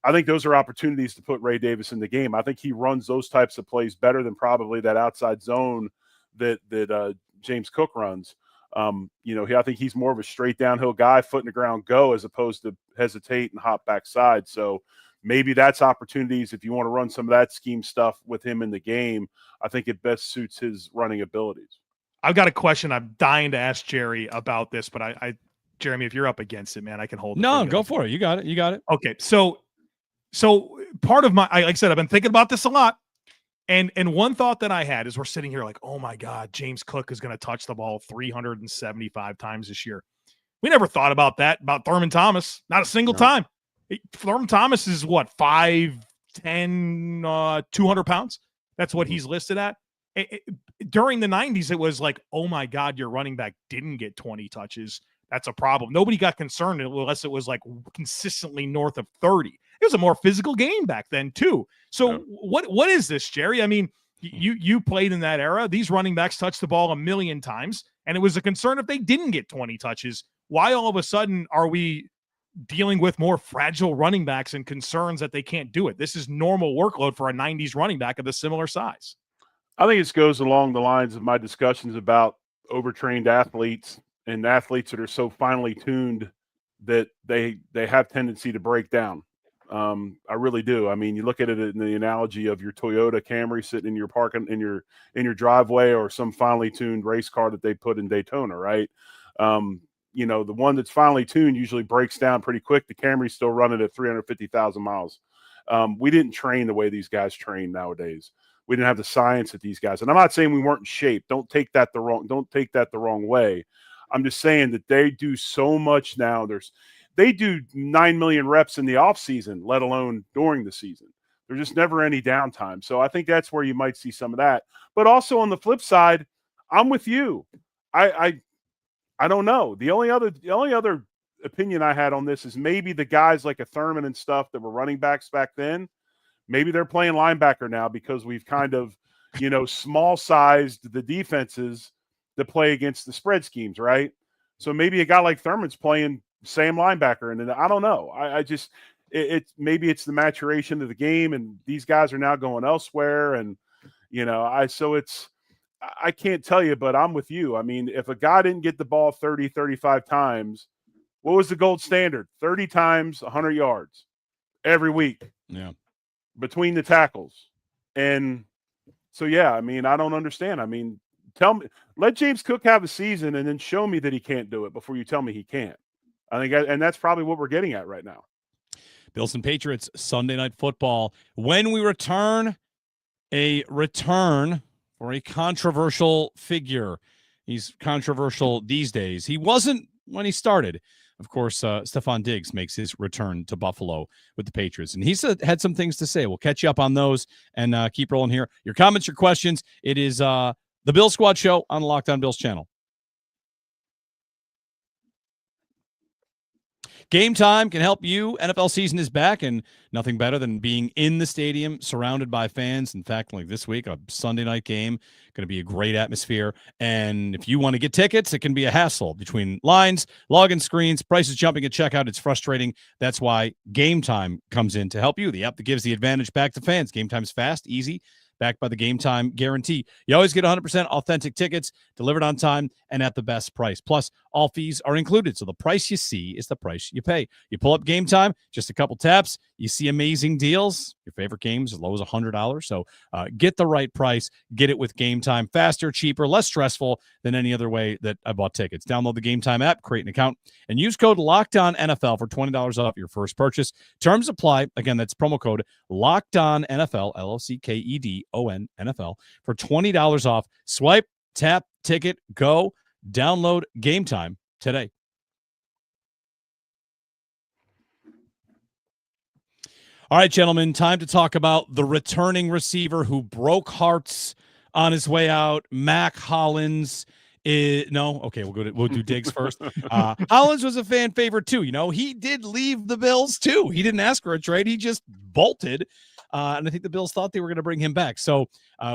I think those are opportunities to put Ray Davis in the game. I think he runs those types of plays better than probably that outside zone that James Cook runs. You know, I think he's more of a straight downhill guy, foot in the ground, go, as opposed to hesitate and hop backside. So maybe that's opportunities if you want to run some of that scheme stuff with him in the game. I think it best suits his running abilities. I've got a question I'm dying to ask Jerry about this, but I Jeremy, if you're up against it, man, I can hold it. No, go for it. You got it. Okay. So part of my, like I said, I've been thinking about this a lot. And one thought that I had is we're sitting here like, oh my God, James Cook is going to touch the ball 375 times this year. We never thought about that, about Thurman Thomas. Not a single time. Thurman Thomas is what, 5'10", 200 pounds? That's what he's listed at. during the 90s, it was like, oh my God, your running back didn't get 20 touches. That's a problem. Nobody got concerned unless it was like consistently north of 30. It was a more physical game back then too. So what is this, Jerry? I mean, you played in that era. These running backs touched the ball a million times, and it was a concern if they didn't get 20 touches. Why all of a sudden are we dealing with more fragile running backs and concerns that they can't do it? This is normal workload for a 90s running back of a similar size. I think it goes along the lines of my discussions about overtrained athletes and athletes that are so finely tuned that they have tendency to break down. I really do. I mean, you look at it in the analogy of your Toyota Camry sitting in your parking in your driveway, or some finely tuned race car that they put in Daytona, right? You know, the one that's finely tuned usually breaks down pretty quick. The Camry's still running at 350,000 miles. We didn't train the way these guys train nowadays. We didn't have the science that these guys. And I'm not saying we weren't in shape. Don't take that the wrong way. I'm just saying that they do so much now. They do 9 million reps in the off season, let alone during the season. There's just never any downtime. So I think that's where you might see some of that. But also on the flip side, I'm with you. I don't know. The only other opinion I had on this is maybe the guys like a Thurman and stuff that were running backs back then, maybe they're playing linebacker now because we've kind of, small sized the defenses that play against the spread schemes, right? So maybe a guy like Thurman's playing same linebacker, and I don't know. Maybe it's the maturation of the game, and these guys are now going elsewhere, and I can't tell you, but I'm with you. I mean, if a guy didn't get the ball 30, 35 times, what was the gold standard? 30 times, 100 yards every week. Yeah. Between the tackles. And so, yeah, I mean, I don't understand. I mean, let James Cook have a season and then show me that he can't do it before you tell me he can't. I think, and that's probably what we're getting at right now. Bills and Patriots, Sunday Night Football. When we return, a return for a controversial figure. He's controversial these days. He wasn't when he started. Of course, Stefan Diggs makes his return to Buffalo with the Patriots, and he's had some things to say. We'll catch you up on those and keep rolling here. Your comments, your questions. It is the Bill Squad Show on the Locked On Bills channel. Game Time can help you. NFL season is back, and nothing better than being in the stadium surrounded by fans. In fact, like this week, a Sunday night game, going to be a great atmosphere. And if you want to get tickets, it can be a hassle between lines, login screens, prices jumping at checkout. It's frustrating. That's why Game Time comes in to help you. The app that gives the advantage back to fans. Game Time's fast, easy, backed by the Game Time guarantee. You always get 100% authentic tickets delivered on time and at the best price. Plus, all fees are included, so the price you see is the price you pay. You pull up Game Time, just a couple taps, you see amazing deals. Your favorite games as low as $100. So get the right price. Get it with Game Time. Faster, cheaper, less stressful than any other way that I bought tickets. Download the Game Time app, create an account, and use code LOCKEDONNFL for $20 off your first purchase. Terms apply. Again, that's promo code LOCKEDONNFL, LOCKEDON NFL, for $20 off. Swipe, tap, ticket, go. Download Game Time today. All right, gentlemen, time to talk about the returning receiver who broke hearts on his way out, Mac Hollins. We'll do Diggs first. Hollins was a fan favorite too. He did leave the Bills too. He didn't ask for a trade. He just bolted. And I think the Bills thought they were going to bring him back. So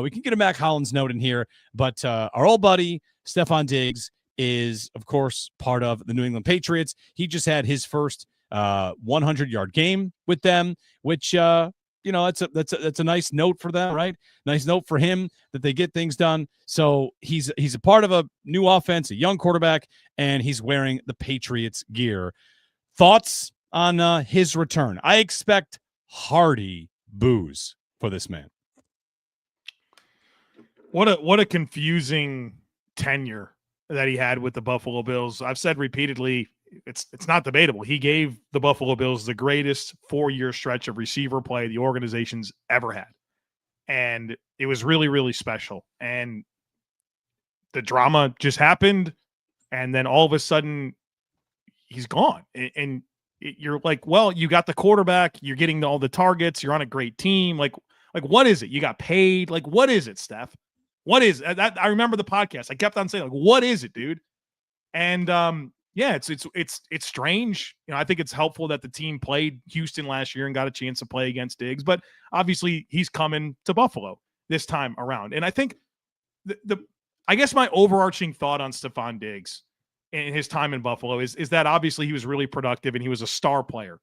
we can get a Mac Hollins note in here. But our old buddy, Stefan Diggs, is, of course, part of the New England Patriots. He just had his first 100-yard game with them, which, that's a nice note for them, right? Nice note for him that they get things done. So he's a part of a new offense, a young quarterback, and he's wearing the Patriots gear. Thoughts on his return? I expect hearty boos for this man. What a confusing tenure that he had with the Buffalo Bills. I've said repeatedly, it's not debatable. He gave the Buffalo Bills the greatest 4-year stretch of receiver play the organization's ever had. And it was really, really special. And the drama just happened. And then all of a sudden he's gone. And you're like, well, you got the quarterback, you're getting all the targets, you're on a great team. Like what is it? You got paid. Like, what is it, Steph? What is that? I remember the podcast. I kept on saying, like, what is it, dude? And yeah, it's strange. You know, I think it's helpful that the team played Houston last year and got a chance to play against Diggs, but obviously he's coming to Buffalo this time around. And I think I guess my overarching thought on Stefan Diggs and his time in Buffalo is that obviously he was really productive and he was a star player.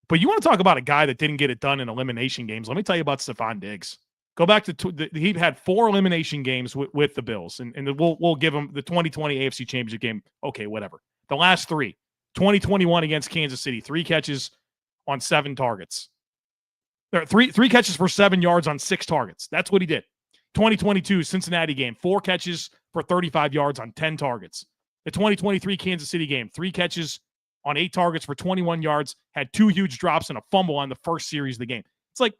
But you want to talk about a guy that didn't get it done in elimination games? Let me tell you about Stefan Diggs. Go back to he had 4 elimination games with the Bills, and we'll give him the 2020 AFC Championship game. Okay, whatever. The last 3, 2021 against Kansas City, 3 catches on 7 targets. There are 3 catches for 7 yards on 6 targets. That's what he did. 2022 Cincinnati game, 4 catches for 35 yards on 10 targets. The 2023 Kansas City game, 3 catches on 8 targets for 21 yards, had 2 huge drops and a fumble on the first series of the game. It's like,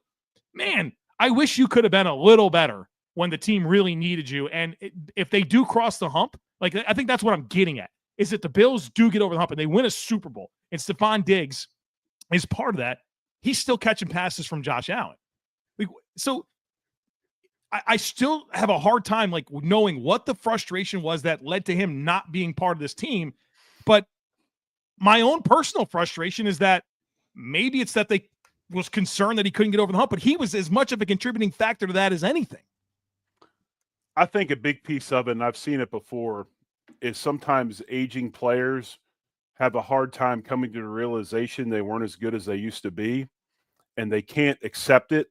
man, I wish you could have been a little better when the team really needed you. And if they do cross the hump, like, I think that's what I'm getting at, is that the Bills do get over the hump and they win a Super Bowl. And Stefan Diggs is part of that. He's still catching passes from Josh Allen. Like, so I still have a hard time, like, knowing what the frustration was that led to him not being part of this team. But my own personal frustration is that maybe it's that they was concerned that he couldn't get over the hump, but he was as much of a contributing factor to that as anything. I think a big piece of it, and I've seen it before, is sometimes aging players have a hard time coming to the realization they weren't as good as they used to be, and they can't accept it.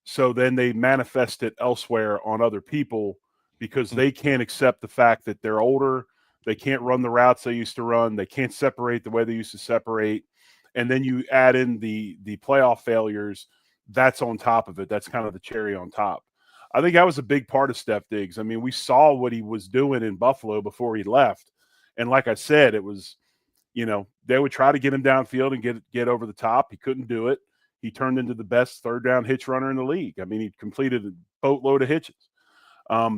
So then they manifest it elsewhere on other people because they can't accept the fact that they're older. They can't run the routes they used to run. They can't separate the way they used to separate. And then you add in the playoff failures, that's on top of it. That's kind of the cherry on top. I think that was a big part of Steph Diggs. I mean, we saw what he was doing in Buffalo before he left. And like I said, it was, you know, they would try to get him downfield and get over the top. He couldn't do it. He turned into the best third down hitch runner in the league. I mean, he completed a boatload of hitches.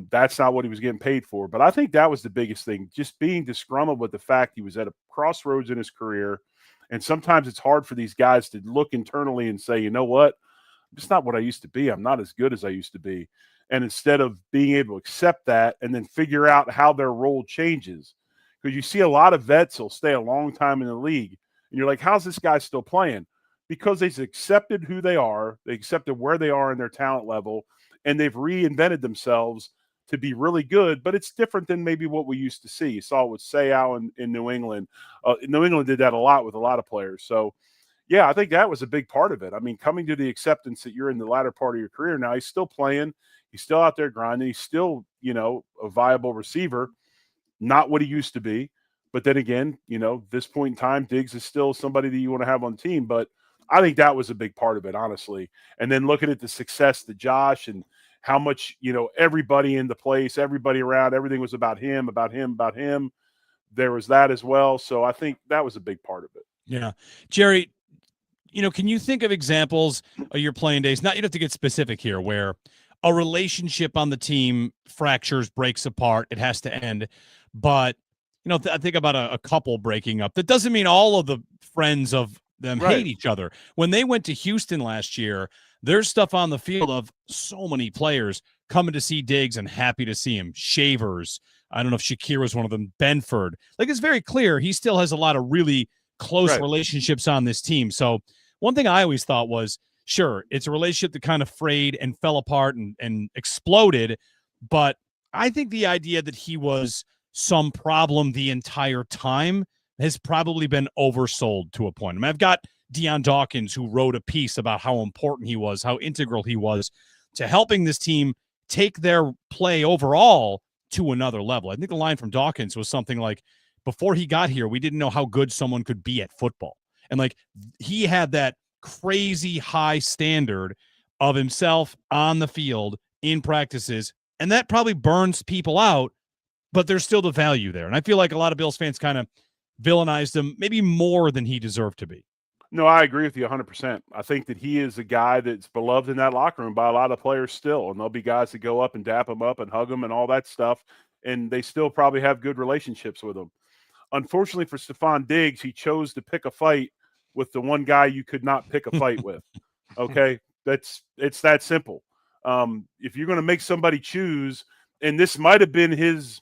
That's not what he was getting paid for. But I think that was the biggest thing, just being disgruntled with the fact he was at a crossroads in his career. And sometimes it's hard for these guys to look internally and say, you know what, I'm just not what I used to be. I'm not as good as I used to be. And instead of being able to accept that and then figure out how their role changes, because you see a lot of vets will stay a long time in the league. And you're like, how's this guy still playing? Because they've accepted who they are. They accepted where they are in their talent level, and they've reinvented themselves to be really good, but it's different than maybe what we used to see. You saw it with Seau in New England. New England did that a lot with a lot of players. So, yeah, I think that was a big part of it. I mean, coming to the acceptance that you're in the latter part of your career now, he's still playing. He's still out there grinding. He's still, you know, a viable receiver, not what he used to be. But then again, you know, this point in time, Diggs is still somebody that you want to have on the team. But I think that was a big part of it, honestly. And then looking at the success that Josh and how much, you know, everybody in the place, everybody around, everything was about him, about him, about him. There was that as well. So I think that was a big part of it. Yeah. Jerry, you know, can you think of examples of your playing days? Not, you don't have to get specific here, where a relationship on the team fractures, breaks apart, it has to end. But, you know, I think about a couple breaking up. That doesn't mean all of the friends of them hate each other. When they went to Houston last year, there's stuff on the field of so many players coming to see Diggs and happy to see him. Shavers. I don't know if Shakir was one of them. Benford. Like, it's very clear he still has a lot of really close relationships on this team. So one thing I always thought was, sure, it's a relationship that kind of frayed and fell apart and exploded. But I think the idea that he was some problem the entire time has probably been oversold to a point. I mean, I've got Deion Dawkins, who wrote a piece about how important he was, how integral he was to helping this team take their play overall to another level. I think the line from Dawkins was something like, before he got here, we didn't know how good someone could be at football. And like, he had that crazy high standard of himself on the field in practices, and that probably burns people out, but there's still the value there. And I feel like a lot of Bills fans kind of villainized him maybe more than he deserved to be. No, I agree with you 100%. I think that he is a guy that's beloved in that locker room by a lot of players still. And there'll be guys that go up and dap him up and hug him and all that stuff. And they still probably have good relationships with him. Unfortunately for Stefan Diggs, he chose to pick a fight with the one guy you could not pick a fight with. Okay. It's that simple. If you're going to make somebody choose, and this might have been his,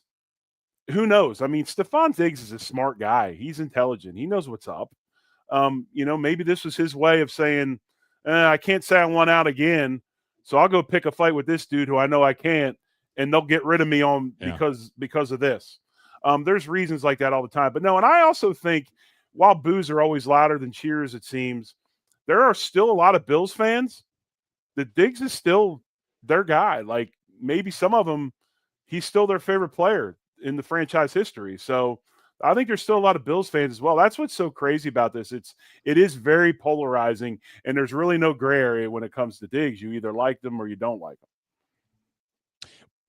who knows? I mean, Stefan Diggs is a smart guy. He's intelligent. He knows what's up. Maybe this was his way of saying, I can't say I want out again, so I'll go pick a fight with this dude who I know I can't, and they'll get rid of me because of this. There's reasons like that all the time. But no, and I also think while boos are always louder than cheers, it seems, there are still a lot of Bills fans that Diggs is still their guy. Like maybe some of them, he's still their favorite player in the franchise history. So I think there's still a lot of Bills fans as well. That's what's so crazy about this. It is very polarizing, and there's really no gray area when it comes to Diggs. You either like them or you don't like them.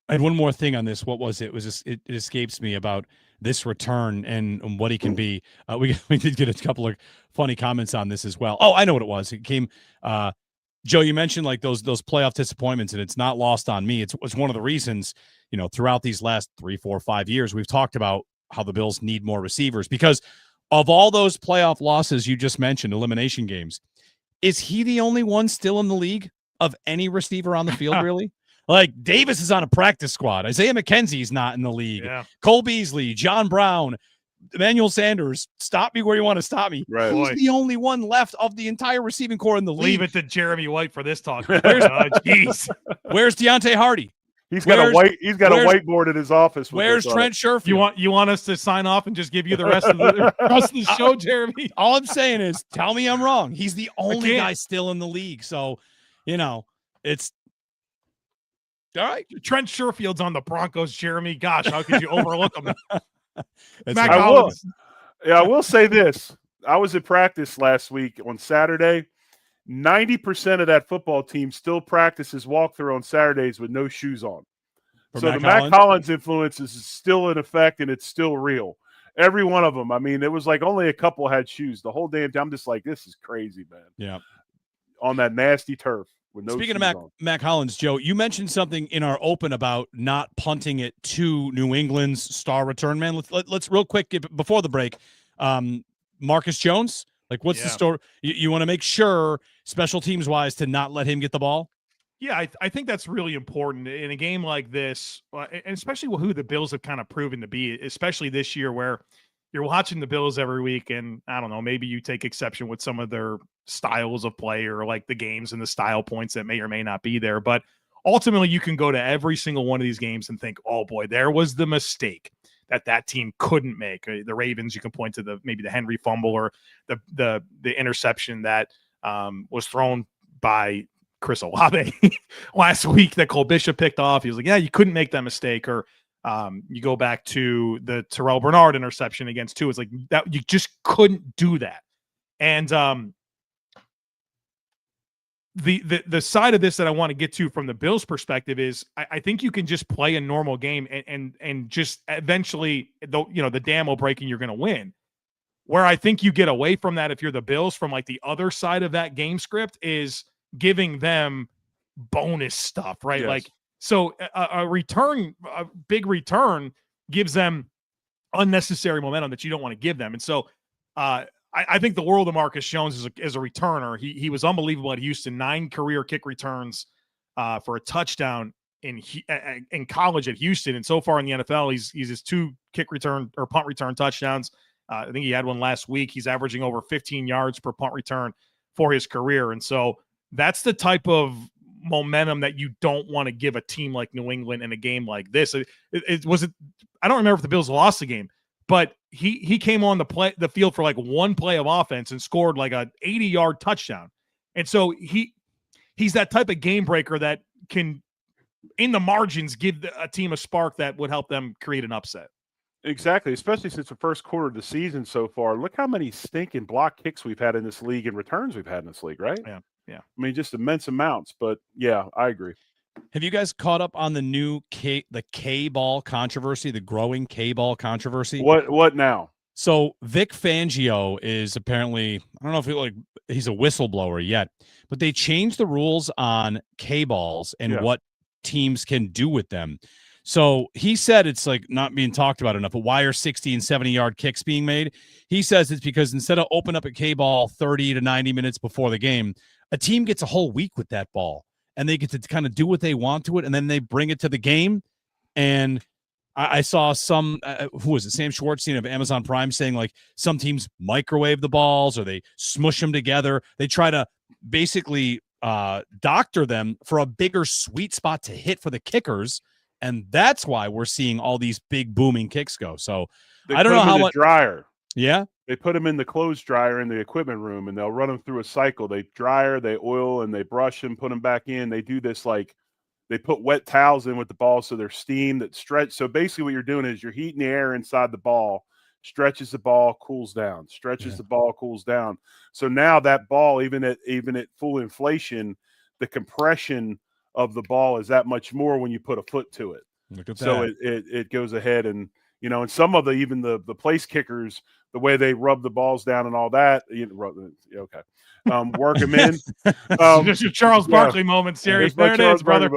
I had one more thing on this. What was it? It escapes me about this return and what he can be. We did get a couple of funny comments on this as well. Oh, I know what it was. It came, Joe, you mentioned like those playoff disappointments, and it's not lost on me. It's one of the reasons, throughout these last 3, 4, 5 years, we've talked about how the Bills need more receivers because of all those playoff losses you just mentioned, elimination games. Is he the only one still in the league of any receiver on the field, really? Like Davis is on a practice squad. Isaiah McKenzie's not in the league. Yeah. Cole Beasley, John Brown, Emmanuel Sanders. Stop me where you want to stop me. Right. He's the only one left of the entire receiving core in the league. Leave it to Jeremy White for this talk. Where's Deontay Hardy? He's got a whiteboard in his office. Where's Trent Sherfield? You want us to sign off and just give you the rest of the show, Jeremy? All I'm saying is, tell me I'm wrong. He's the only guy still in the league. So, it's all right. Trent Sherfield's on the Broncos, Jeremy. Gosh, how could you overlook him? I will say this. I was at practice last week on Saturday. 90% of that football team still practices walkthrough on Saturdays with no shoes on. So the Mac Hollins influence is still in effect, and it's still real. Every one of them. I mean, it was like only a couple had shoes. The whole damn time, I'm just like, this is crazy, man. Yeah. On that nasty turf. With no Speaking of Mac Hollins, Joe, you mentioned something in our open about not punting it to New England's star return man. Let's real quick before the break. Marcus Jones. Like, what's the story? You want to make sure, special teams wise, to not let him get the ball? Yeah, I think that's really important in a game like this, and especially who the Bills have kind of proven to be, especially this year where you're watching the Bills every week, and I don't know, maybe you take exception with some of their styles of play or like the games and the style points that may or may not be there. But ultimately, you can go to every single one of these games and think, oh boy, there was the mistake that team couldn't make. The Ravens, you can point to maybe the Henry fumble or the interception that was thrown by Chris Olave last week that Cole Bishop picked off. He was like, yeah, you couldn't make that mistake. Or you go back to the Terrell Bernard interception against Tua. It's like that you just couldn't do that. And the side of this that I want to get to from the Bills' perspective is I think you can just play a normal game and just eventually the dam will break and you're going to win. Where I think you get away from that if you're the Bills from like the other side of that game script is giving them bonus stuff, right? Yes. Like so a big return gives them unnecessary momentum that you don't want to give them. And so I think the world of Marcus Jones as a returner. He was unbelievable at Houston. 9 career kick returns for a touchdown in college at Houston, and so far in the NFL, he's his 2 kick return or punt return touchdowns. I think he had one last week. He's averaging over 15 yards per punt return for his career, and so that's the type of momentum that you don't want to give a team like New England in a game like this. I don't remember if the Bills lost the game, but he came on the field for like one play of offense and scored like a 80-yard touchdown. And so he's that type of game breaker that can, in the margins, give a team a spark that would help them create an upset. Exactly, especially since the first quarter of the season so far. Look how many stinking block kicks we've had in this league and returns we've had in this league, right? Yeah. I mean, just immense amounts. But, yeah, I agree. Have you guys caught up on the new K-ball controversy, the growing K-ball controversy? What now? So Vic Fangio is apparently, I don't know if he's a whistleblower yet, but they changed the rules on K-balls and what teams can do with them. So he said it's like not being talked about enough, but why are 60 and 70-yard kicks being made? He says it's because instead of open up a K-ball 30 to 90 minutes before the game, a team gets a whole week with that ball. and they get to kind of do what they want to it, and then they bring it to the game. And I saw some, who was it, Sam Schwartzstein of Amazon Prime saying, like, some teams microwave the balls or they smush them together. They try to basically doctor them for a bigger sweet spot to hit for the kickers. And that's why we're seeing all these big booming kicks go. So I don't know how much dryer. Yeah. They put them in the clothes dryer in the equipment room, and they'll run them through a cycle. They dryer, they oil, and they brush them, put them back in. They do this like they put wet towels in with the ball so they're steam that stretch. So basically what you're doing is you're heating the air inside the ball, stretches the ball, cools down, stretches the ball, cools down. So now that ball, even at full inflation, the compression of the ball is that much more when you put a foot to it. Look at so that. it goes ahead and, you know, and some of the place kickers, the way they rub the balls down and all that, work them in. Just your Charles Barkley moment, series. There it is, brother.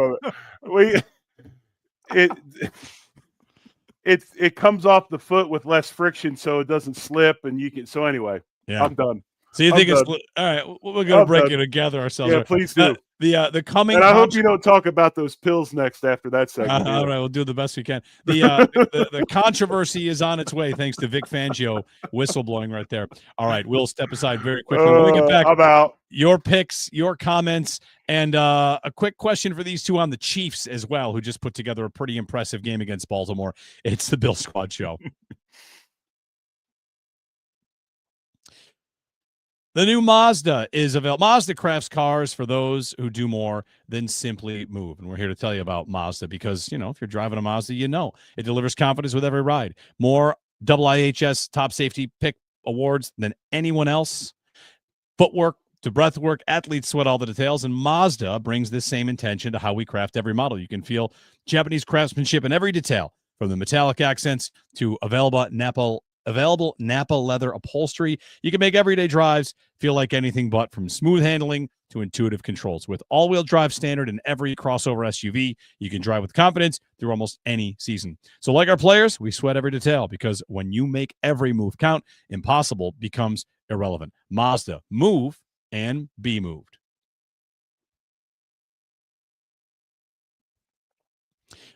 It comes off the foot with less friction, so it doesn't slip, and you can. So anyway, I'm done. So you think it's all right? We're going to break it and gather ourselves. Yeah, please do. The coming. And I hope you don't talk about those pills next after that segment. All right, we'll do the best we can. The controversy is on its way thanks to Vic Fangio whistleblowing right there. All right, we'll step aside very quickly. When we get back, about your picks, your comments, and a quick question for these two on the Chiefs as well, who just put together a pretty impressive game against Baltimore. It's the Bill Squad Show. The new Mazda is available. Mazda crafts cars for those who do more than simply move. And we're here to tell you about Mazda because, you know, if you're driving a Mazda, you know it delivers confidence with every ride. More IIHS top safety pick awards than anyone else. Footwork to breathwork, athletes sweat all the details, and Mazda brings this same intention to how we craft every model. You can feel Japanese craftsmanship in every detail, from the metallic accents to available Napa leather upholstery. You can make everyday drives feel like anything but, from smooth handling to intuitive controls. With all-wheel drive standard in every crossover SUV, you can drive with confidence through almost any season. So like our players, we sweat every detail, because when you make every move count, impossible becomes irrelevant. Mazda, move and be moved.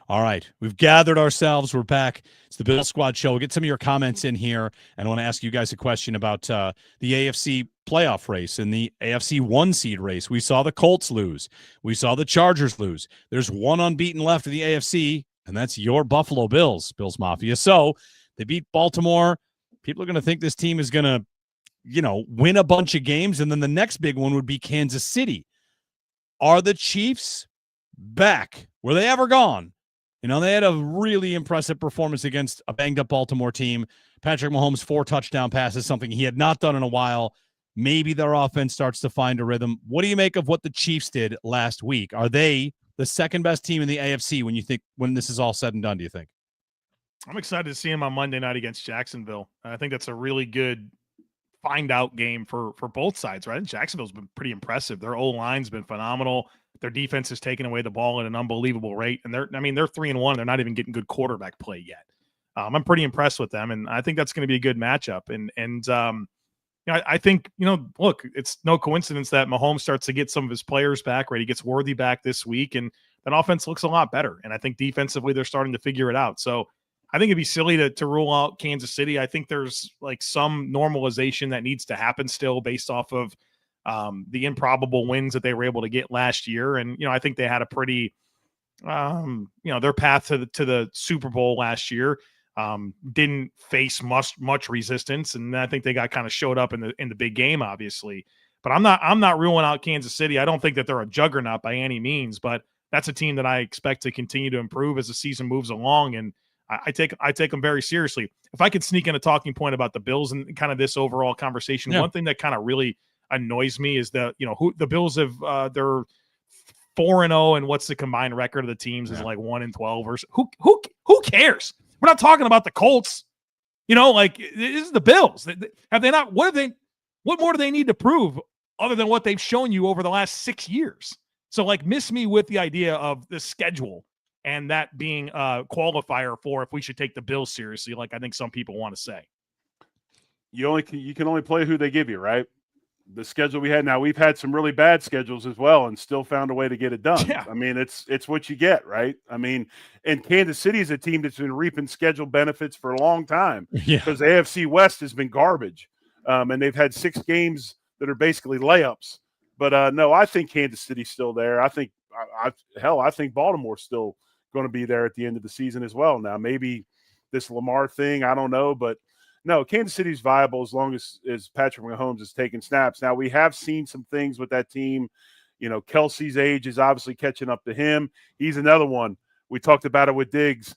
All right, we've gathered ourselves. We're back. It's the Bill Squad Show. We'll get some of your comments in here, and I want to ask you guys a question about the AFC playoff race and the AFC 1 seed race. We saw the Colts lose. We saw the Chargers lose. There's one unbeaten left in the AFC, and that's your Buffalo Bills, Bills Mafia. So they beat Baltimore. People are going to think this team is going to, you know, win a bunch of games, and then the next big one would be Kansas City. Are the Chiefs back? Were they ever gone? You know, they had a really impressive performance against a banged-up Baltimore team. Patrick Mahomes' 4 touchdown passes, something he had not done in a while. Maybe their offense starts to find a rhythm. What do you make of what the Chiefs did last week? Are they the second-best team in the AFC when this is all said and done, do you think? I'm excited to see him on Monday night against Jacksonville. I think that's a really good find-out game for both sides, right? Jacksonville's been pretty impressive. Their O-line's been phenomenal. Their defense has taken away the ball at an unbelievable rate. And they're 3-1. They're not even getting good quarterback play yet. I'm pretty impressed with them. And I think that's going to be a good matchup. I think, look, it's no coincidence that Mahomes starts to get some of his players back, right? He gets Worthy back this week, and that offense looks a lot better. And I think defensively, they're starting to figure it out. So I think it'd be silly to rule out Kansas City. I think there's like some normalization that needs to happen still based off of the improbable wins that they were able to get last year. And, I think they had a pretty, their path to the Super Bowl last year didn't face much resistance. And I think they got kind of showed up in the big game, obviously. But I'm not ruling out Kansas City. I don't think that they're a juggernaut by any means, but that's a team that I expect to continue to improve as the season moves along. And I take them very seriously. If I could sneak in a talking point about the Bills and kind of this overall conversation, one thing that kind of really annoys me is that, who the Bills have, they're 4-0, and what's the combined record of the teams is like 1-12 or who cares? We're not talking about the Colts. Like, this is the Bills. Have they not? What more do they need to prove other than what they've shown you over the last 6 years? So, like, miss me with the idea of the schedule and that being a qualifier for if we should take the Bills seriously, like I think some people want to say. You can only play who they give you, right? the schedule we had. Now we've had some really bad schedules as well and still found a way to get it done. Yeah. I mean, it's what you get, right? I mean, and Kansas City is a team that's been reaping schedule benefits for a long time because the AFC West has been garbage. And they've had 6 games that are basically layups. But no, I think Kansas City's still there. I think I think Baltimore's still going to be there at the end of the season as well. Now, maybe this Lamar thing, I don't know, but no, Kansas City's viable as long as Patrick Mahomes is taking snaps. Now, we have seen some things with that team. You know, Kelsey's age is obviously catching up to him. He's another one. We talked about it with Diggs,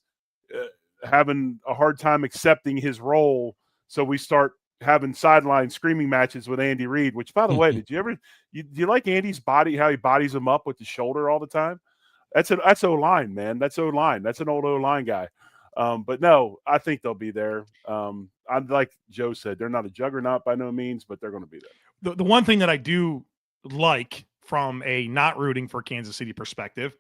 having a hard time accepting his role. So we start having sideline screaming matches with Andy Reid, which, by the way, do you like Andy's body, how he bodies him up with the shoulder all the time? That's O-line, man. That's O-line. That's an old O-line guy. But no, I think they'll be there. I'd like Joe said, they're not a juggernaut by no means, but they're going to be there. The one thing that I do like from a not rooting for Kansas City perspective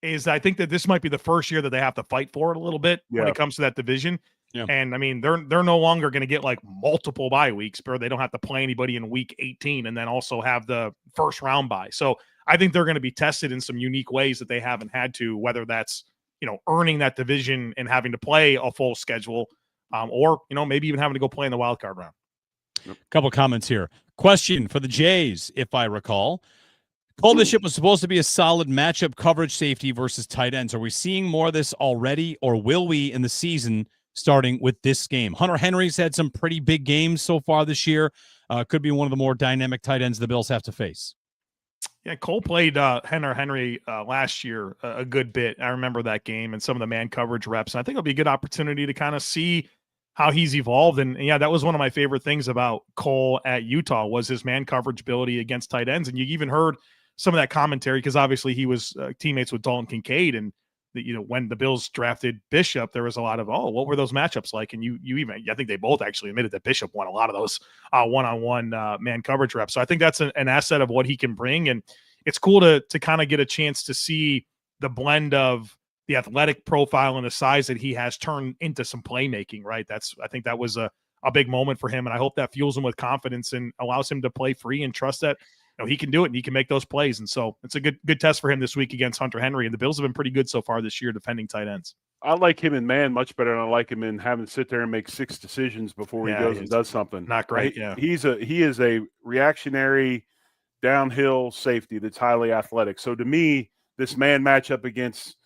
is I think that this might be the first year that they have to fight for it a little bit when it comes to that division. Yeah. And I mean, they're no longer going to get like multiple bye weeks, but they don't have to play anybody in week 18 and then also have the first round bye. So I think they're going to be tested in some unique ways that they haven't had to, whether that's, earning that division and having to play a full schedule, or, maybe even having to go play in the wild card round. A couple comments here. Question for the Jays, if I recall. Cole Bishop was supposed to be a solid matchup coverage safety versus tight ends. Are we seeing more of this already, or will we in the season starting with this game? Hunter Henry's had some pretty big games so far this year. Could be one of the more dynamic tight ends the Bills have to face. Yeah, Cole played Hunter Henry last year a good bit. I remember that game and some of the man coverage reps. And I think it'll be a good opportunity to kind of see how he's evolved. And yeah, that was one of my favorite things about Cole at Utah was his man coverage ability against tight ends. And you even heard some of that commentary because obviously he was teammates with Dalton Kincaid. And when the Bills drafted Bishop, there was a lot of, what were those matchups like? And you even, I think they both actually admitted that Bishop won a lot of those one-on-one man coverage reps. So I think that's an asset of what he can bring. And it's cool to kind of get a chance to see the blend of the athletic profile and the size that he has turned into some playmaking, right? I think that was a big moment for him. And I hope that fuels him with confidence and allows him to play free and trust that he can do it and he can make those plays. And so it's a good test for him this week against Hunter Henry. And the Bills have been pretty good so far this year defending tight ends. I like him in man much better than I like him in having to sit there and make 6 decisions before he goes and does something. Not great. He is a reactionary downhill safety that's highly athletic. So to me, this man matchup against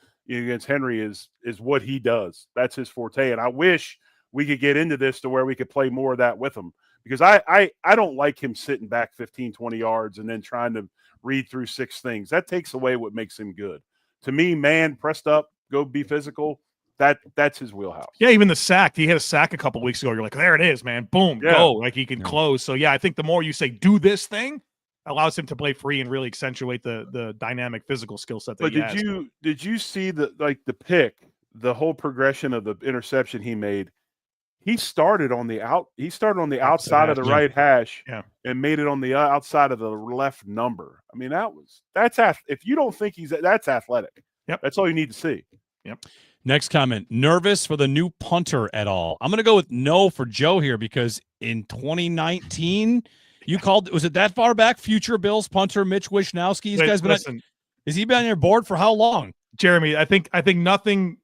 Henry is what he does. That's his forte. And I wish we could get into this to where we could play more of that with him. Because I don't like him sitting back 15, 20 yards and then trying to read through 6 things. That takes away what makes him good. To me, man, pressed up, go be physical, that's his wheelhouse. Yeah, even the sack. He had a sack a couple of weeks ago. You're like, there it is, man. Boom, go. Like he can close. So, yeah, I think the more you say do this thing, allows him to play free and really accentuate the dynamic physical skill set that he has. Did you see the pick, the whole progression of the interception he made? He started on the outside of the right hash and made it on the outside of the left number. I mean, if you don't think that's athletic. Yep. That's all you need to see. Yep. Next comment, nervous for the new punter at all? I'm going to go with no for Joe here because in 2019, you called, was it that far back? Future Bills punter Mitch Wishnowski. Has he been on your board for how long? Jeremy, I think nothing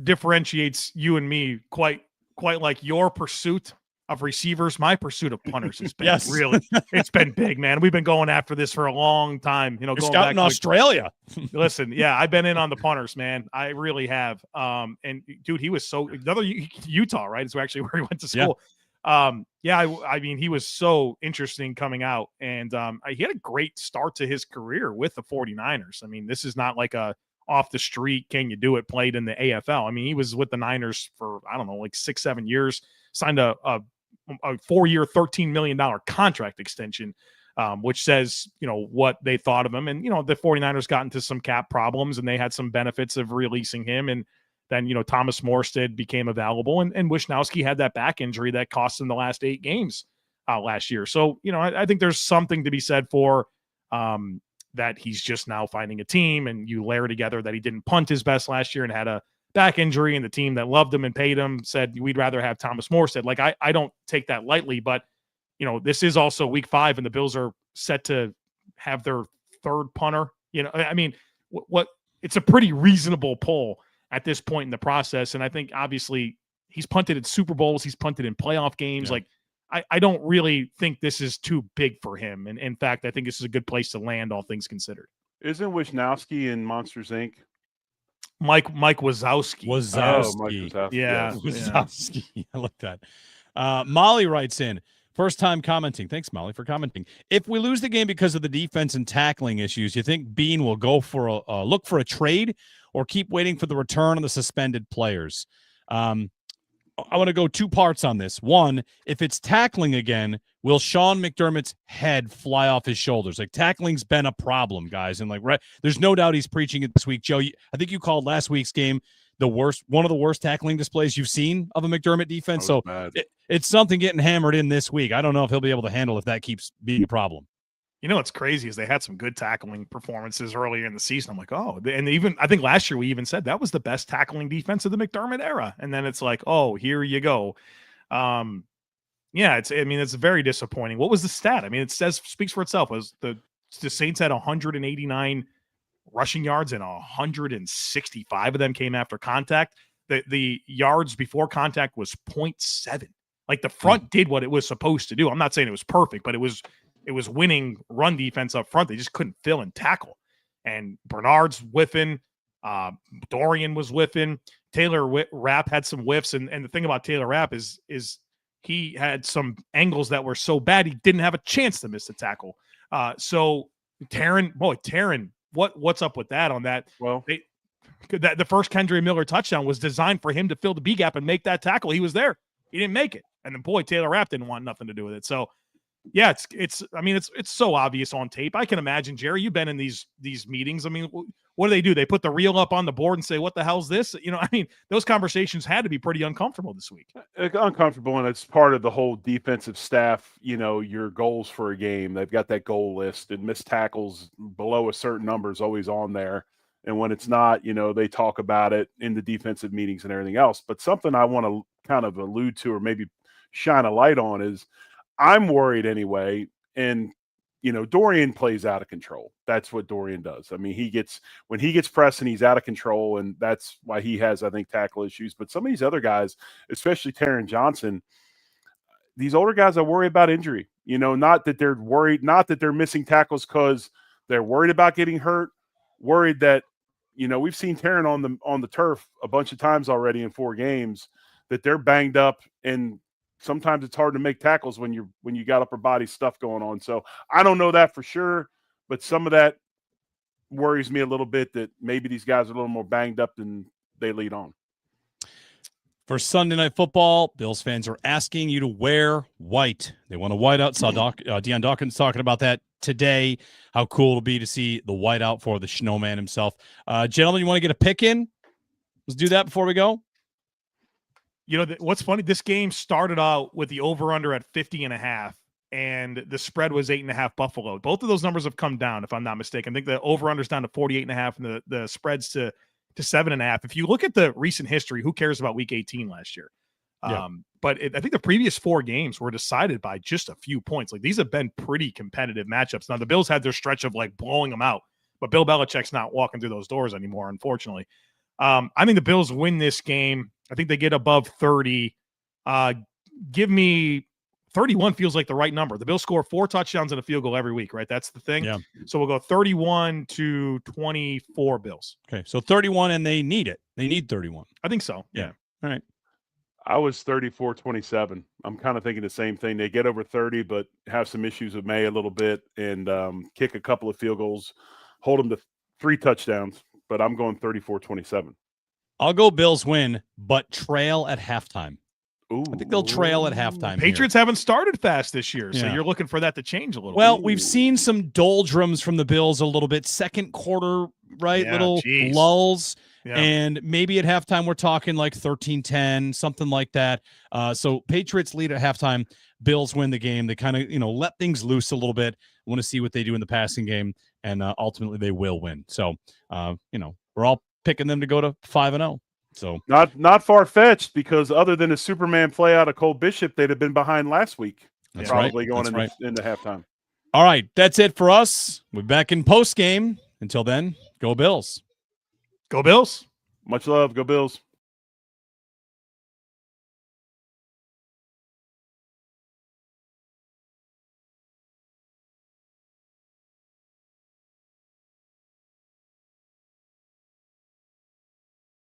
differentiates you and me quite like your pursuit of receivers. My pursuit of punters has been really, it's been big, man. We've been going after this for a long time. You're going back in Australia. Listen, I've been in on the punters, man. I really have. And dude, he was another Utah, right? Is actually where he went to school. I mean, he was so interesting coming out, and he had a great start to his career with the 49ers. I mean, this is not like a off the street, can you do it, played in the AFL. I mean, he was with the Niners for, I don't know, like 6-7 years, signed a 4-year, $13 million contract extension, which says, what they thought of him. And, the 49ers got into some cap problems and they had some benefits of releasing him. And then, Thomas Morstead became available and Wishnowski had that back injury that cost him the last 8 games last year. So, I think there's something to be said for that he's just now finding a team, and you layer together that he didn't punt his best last year and had a back injury, and the team that loved him and paid him said, we'd rather have Thomas Morstead. Like, I don't take that lightly, but this is also week 5 and the Bills are set to have their third punter. I mean, what it's a pretty reasonable poll at this point in the process. And I think obviously he's punted in Super Bowls. He's punted in playoff games. Yeah. Like I don't really think this is too big for him. And in fact, I think this is a good place to land, all things considered. Isn't Wishnowski in Monsters Inc.? Mike Wazowski. Oh, Mike Wazowski. Yeah. Wazowski. I like that. Molly writes in, first time commenting. Thanks, Molly, for commenting. If we lose the game because of the defense and tackling issues, you think Bean will go for look for a trade or keep waiting for the return of the suspended players? I want to go 2 parts on this. One, if it's tackling again, will Sean McDermott's head fly off his shoulders? Like, tackling's been a problem, guys. And there's no doubt he's preaching it this week. Joe, I think you called last week's game one of the worst tackling displays you've seen of a McDermott defense. So it's something getting hammered in this week. I don't know if he'll be able to handle if that keeps being a problem. What's crazy is they had some good tackling performances earlier in the season. I'm like, oh, and even I think last year we even said that was the best tackling defense of the McDermott era. And then it's like, oh, here you go. It's very disappointing. What was the stat? I mean, speaks for itself. Was the Saints had 189 rushing yards and 165 of them came after contact. The yards before contact was 0.7. Like the front did what it was supposed to do. I'm not saying it was perfect, but it was winning run defense up front. They just couldn't fill and tackle. And Bernard's whiffing. Dorian was whiffing. Taylor Rapp had some whiffs. And the thing about Taylor Rapp is he had some angles that were so bad he didn't have a chance to miss the tackle. So Taryn, what's up with that on that? Well, the first Kendra Miller touchdown was designed for him to fill the B gap and make that tackle. He was there. He didn't make it. And then Taylor Rapp didn't want nothing to do with it. So yeah, it's so obvious on tape. I can imagine, Jerry, you've been in these meetings. I mean, what do? They put the reel up on the board and say, what the hell's this? Those conversations had to be pretty uncomfortable this week. Uncomfortable, and it's part of the whole defensive staff, your goals for a game. They've got that goal list, and missed tackles below a certain number is always on there. And when it's not, they talk about it in the defensive meetings and everything else. But something I want to kind of allude to or maybe shine a light on is I'm worried anyway. And, Dorian plays out of control. That's what Dorian does. I mean, when he gets pressed and he's out of control, and that's why he has, I think, tackle issues. But some of these other guys, especially Taron Johnson, these older guys, I worry about injury. Not that they're worried, not that they're missing tackles because they're worried about getting hurt, worried that, we've seen Taron on the turf a bunch of times already in 4 games, that they're banged up, and sometimes it's hard to make tackles when you got upper body stuff going on. So I don't know that for sure, but some of that worries me a little bit, that maybe these guys are a little more banged up than they lead on. For Sunday Night Football, Bills fans are asking you to wear white. They want a white out. Saw Deion Dawkins talking about that today, how cool it'll be to see the white out for the snowman himself. Gentlemen, you want to get a pick in? Let's do that before we go. What's funny, this game started out with the over-under at 50.5, and the spread was 8.5 Buffalo. Both of those numbers have come down, if I'm not mistaken. I think the over-under is down to 48.5, and the spread's to 7.5. If you look at the recent history, who cares about Week 18 last year? Yeah. But I think the previous 4 games were decided by just a few points. Like, these have been pretty competitive matchups. Now, the Bills had their stretch of blowing them out, but Bill Belichick's not walking through those doors anymore, unfortunately. I think the Bills win this game. I think they get above 30. Give me 31 feels like the right number. The Bills score 4 touchdowns and a field goal every week, right? That's the thing. Yeah. So we'll go 31-24 Bills. Okay. So 31, and they need it. They need 31. I think so. Yeah. All right. I was 34-27. I'm kind of thinking the same thing. They get over 30, but have some issues with May a little bit, and kick a couple of field goals, hold them to 3 touchdowns. But I'm going 34-27. I'll go Bills win, but trail at halftime. Ooh. I think they'll trail at halftime. Patriots haven't started fast this year, so Yeah. you're looking for that to change a little bit. Well, we've seen some doldrums from the Bills a little bit. Second quarter, right? Yeah, little geez. lulls. Yeah. And maybe at halftime we're talking like 13-10, something like that. So Patriots lead at halftime. Bills win the game. They kind of, let things loose a little bit. Want to see what they do in the passing game, and ultimately they will win. So, we're all picking them to go to 5-0. So not far-fetched, because other than a Superman play out of Cole Bishop, they'd have been behind last week. That's probably right. going That's into halftime. All right, that's it for us. We're back in post game. Until then, go Bills. Go Bills. Much love. Go Bills.